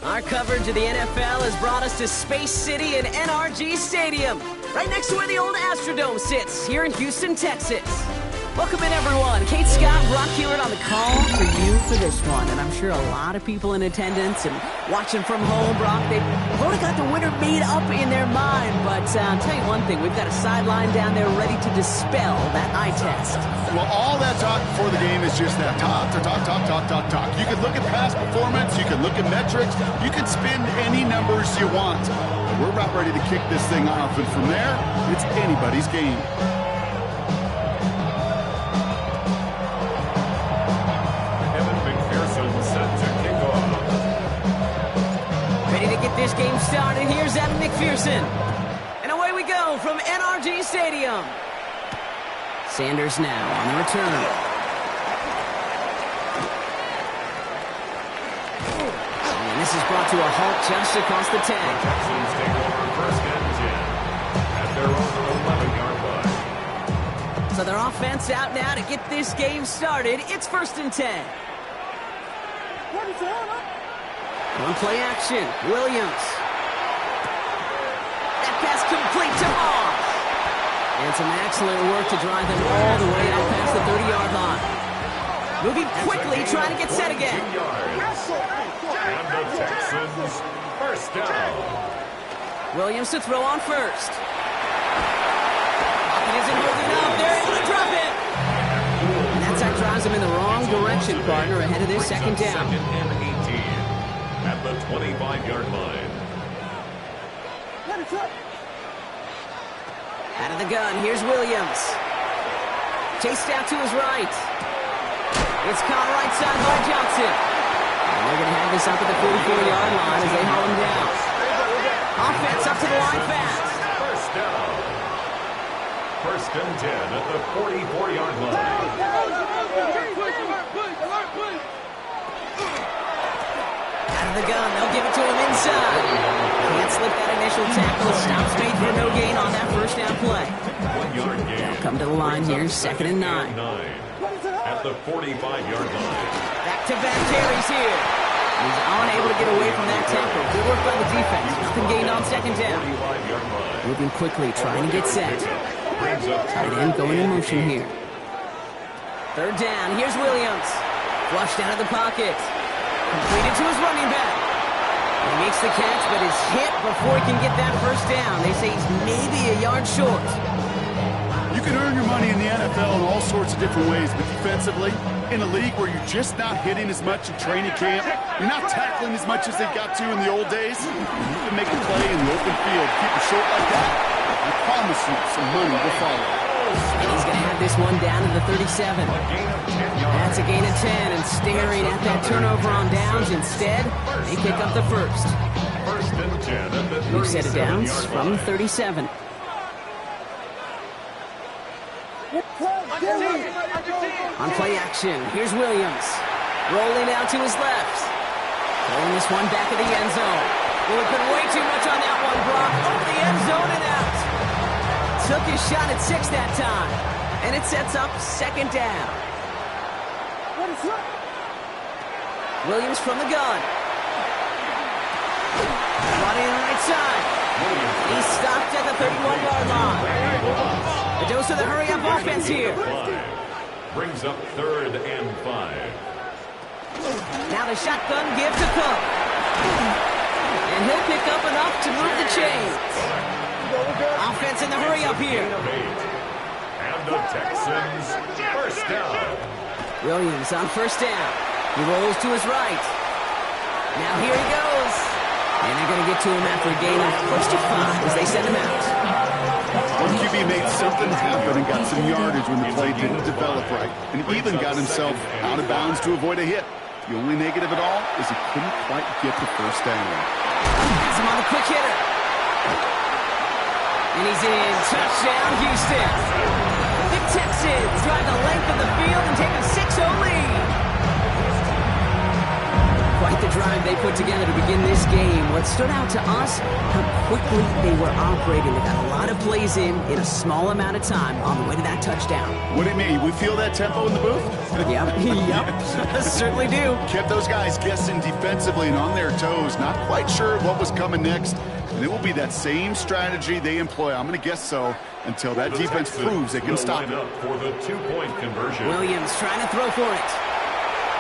Our coverage of the NFL has brought us to Space City and NRG Stadium, right next to where the old Astrodome sits, here in Houston, Texas. Welcome in, everyone. Kate Scott, Brock Hewitt on the call for you for this one. And I'm sure a lot of people in attendance and watching from home, Brock, they've already got the winner made up in their mind. But I'll tell you one thing, we've got a sideline down there ready to dispel that eye test. Well, all that talk before the game is just that talk. You can look at past performance, you can look at metrics, you can spin any numbers you want. But we're about ready to kick this thing off, and from there, it's anybody's game. This game started. Here's Evan McPherson. And away we go from NRG Stadium. Sanders now on the return. And this is brought to a halt just across the 10. Texans take over first and 10 at their own 11-yard line. So their offense out now to get this game started. It's first and 10. On play action, Williams. That pass complete to Moss. And some excellent work to drive them all the way out past the 30-yard line. Moving quickly, trying to get set again. And the Texans first down. Williams to throw on first. Pocket isn't holding up. They're able to drop it. And that time drives them in the wrong direction, partner, ahead of their second down. Second and 18. At the 25-yard line. Out of the gun, here's Williams. Chased out to his right. It's caught right side by Johnson. And they're going to have this up at the 44-yard line as they haul him down. Offense up to the line fast. First down. First and 10 at the 44-yard line. Out of the gun, they'll give it to him inside. Can't slip that initial tackle. Stops made for no gain on that first down play. 1-yard gain. They'll come to the line here, second and 9. At the 45-yard line. Back-to-back carries here. He's unable to get away from that tackle. Good work by the defense. Nothing gained on second down. Moving quickly, trying to get set. Tight end going in motion here. Third down, here's Williams. Flushed out of the pocket. Completed to his running back. He makes the catch, but is hit before he can get that first down. They say he's maybe a yard short. You can earn your money in the NFL in all sorts of different ways, but defensively, in a league where you're just not hitting as much in training camp, you're not tackling as much as they got to in the old days, you can make a play in the open field, keep it short like that, I promise you some money will follow. And he's going to have this one down to the 37. That's a gain of 10, and staring at that turnover on downs. Instead, they pick up the first. First and 10 at the 37-yard line. New set of downs from the 37. On play action, here's Williams. Rolling out to his left. Pulling this one back of the end zone. Well, it put way too much on that one, Brock. Over the end zone and out. Took his shot at 6 that time. And it sets up second down. Williams from the gun. Brought in right side. He's stopped at the 31-yard line. A dose of the hurry-up offense here. Brings up third and 5. Now the shotgun give to Cook. And he'll pick up enough to move the chains. Offense in the hurry-up here. And the Texans first down. Williams on first down. He rolls to his right. Now here he goes. And they're going to get to him after a gain of close to 5 as they send him out. One QB made something happen and got some yardage when the play didn't develop right, and even got himself out of bounds to avoid a hit. The only negative at all is he couldn't quite get the first down. Has him on the quick hitter. And he's in. Touchdown, Houston. The Texans drive the length of the field and take a 6-0 lead. Quite the drive they put together to begin this game. What stood out to us, how quickly they were operating. They got a lot of plays in a small amount of time on the way to that touchdown. What do you mean? We feel that tempo in the booth? Yep. Certainly do. Kept those guys guessing defensively and on their toes. Not quite sure what was coming next. And it will be that same strategy they employ. I'm going to guess so until that defense proves they can stop it. For the two-point conversion. Williams trying to throw for it.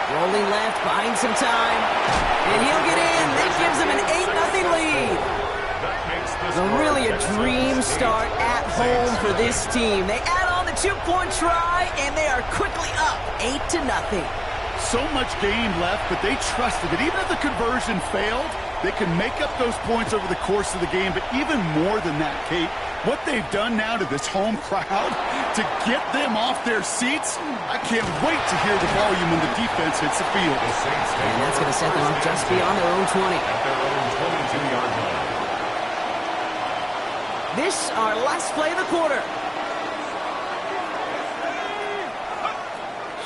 Rolling left, buying some time. And he'll get in. That gives them an 8-0 lead. Really a dream start at home for this team. They add on the two-point try, and they are quickly up 8-0. So much game left, but they trusted it. Even if the conversion failed, they can make up those points over the course of the game. But even more than that, Kate, what they've done now to this home crowd to get them off their seats, I can't wait to hear the volume when the defense hits the field. And that's going to set them up just beyond their own 20. At their own 22-yard line. This, our last play of the quarter.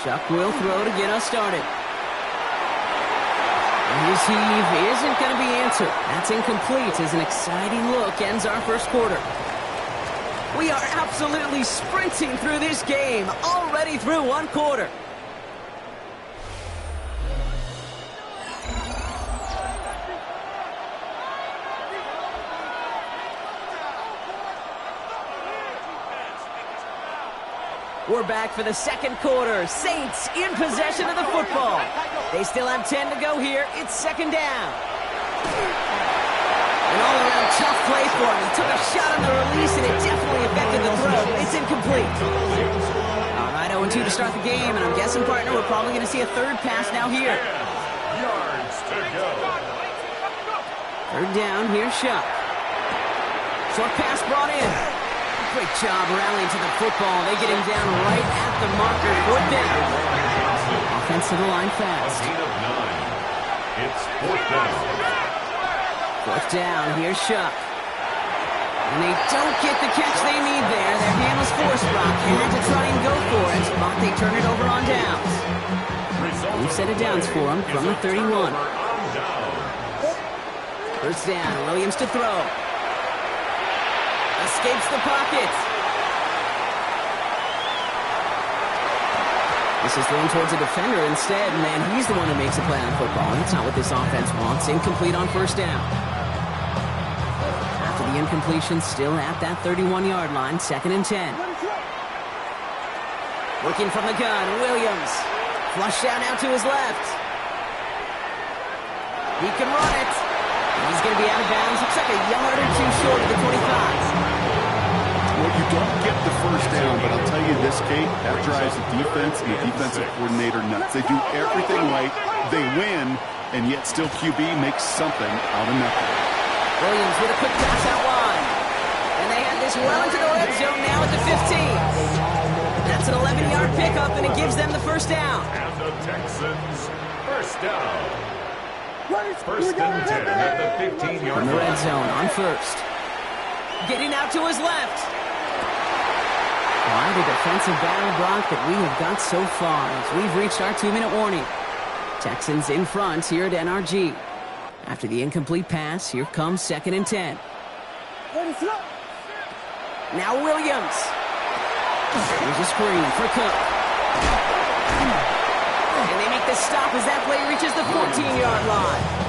Chuck will throw to get us started. His heave isn't going to be answered. That's incomplete as an exciting look ends our first quarter. We are absolutely sprinting through this game, already through one quarter. We're back for the second quarter. Saints in possession of the football. They still have 10 to go here. It's second down. An all-around tough play for him. He took a shot on the release, and it definitely affected the throw. It's incomplete. All right, 0-2 to start the game, and I'm guessing, partner, we're probably going to see a third pass now here. Yards to go. Third down, here's Shuck. Short pass brought in. Great job rallying to the football. They get him down right at the marker. Fourth down. Offense to the line fast. A gain of 9. It's fourth down. Fourth down. Here's Shuck. And they don't get the catch they need there. Their handles forced. Brock had to try and go for it, but they turn it over on downs. New set of downs for them from the 31. First down. Williams to throw. Escapes the pocket. This is thrown towards a defender instead, and he's the one who makes a play on football. That's not what this offense wants. Incomplete on first down. After the incompletion, still at that 31-yard line, second and 10. Working from the gun, Williams. Flush out now to his left. He can run it. He's going to be out of bounds. Looks like a yard or two short of the 25. Well, you don't get the first down, but I'll tell you this, Kate, that drives the defense and the defensive coordinator nuts. They do everything right, they win, and yet still QB makes something out of nothing. Williams with a quick pass out wide. And they have this well into the red zone now at the 15. That's an 11-yard pickup, and it gives them the first down. And the Texans, first down. First and 10 at the 15-yard line. From the red zone on first. Getting out to his left. Quite a defensive battle, Brock, that we have got so far as we've reached our 2-minute warning. Texans in front here at NRG. After the incomplete pass, here comes second and 10. Now Williams. Here's a screen for Cook. And they make the stop as that play reaches the 14-yard line.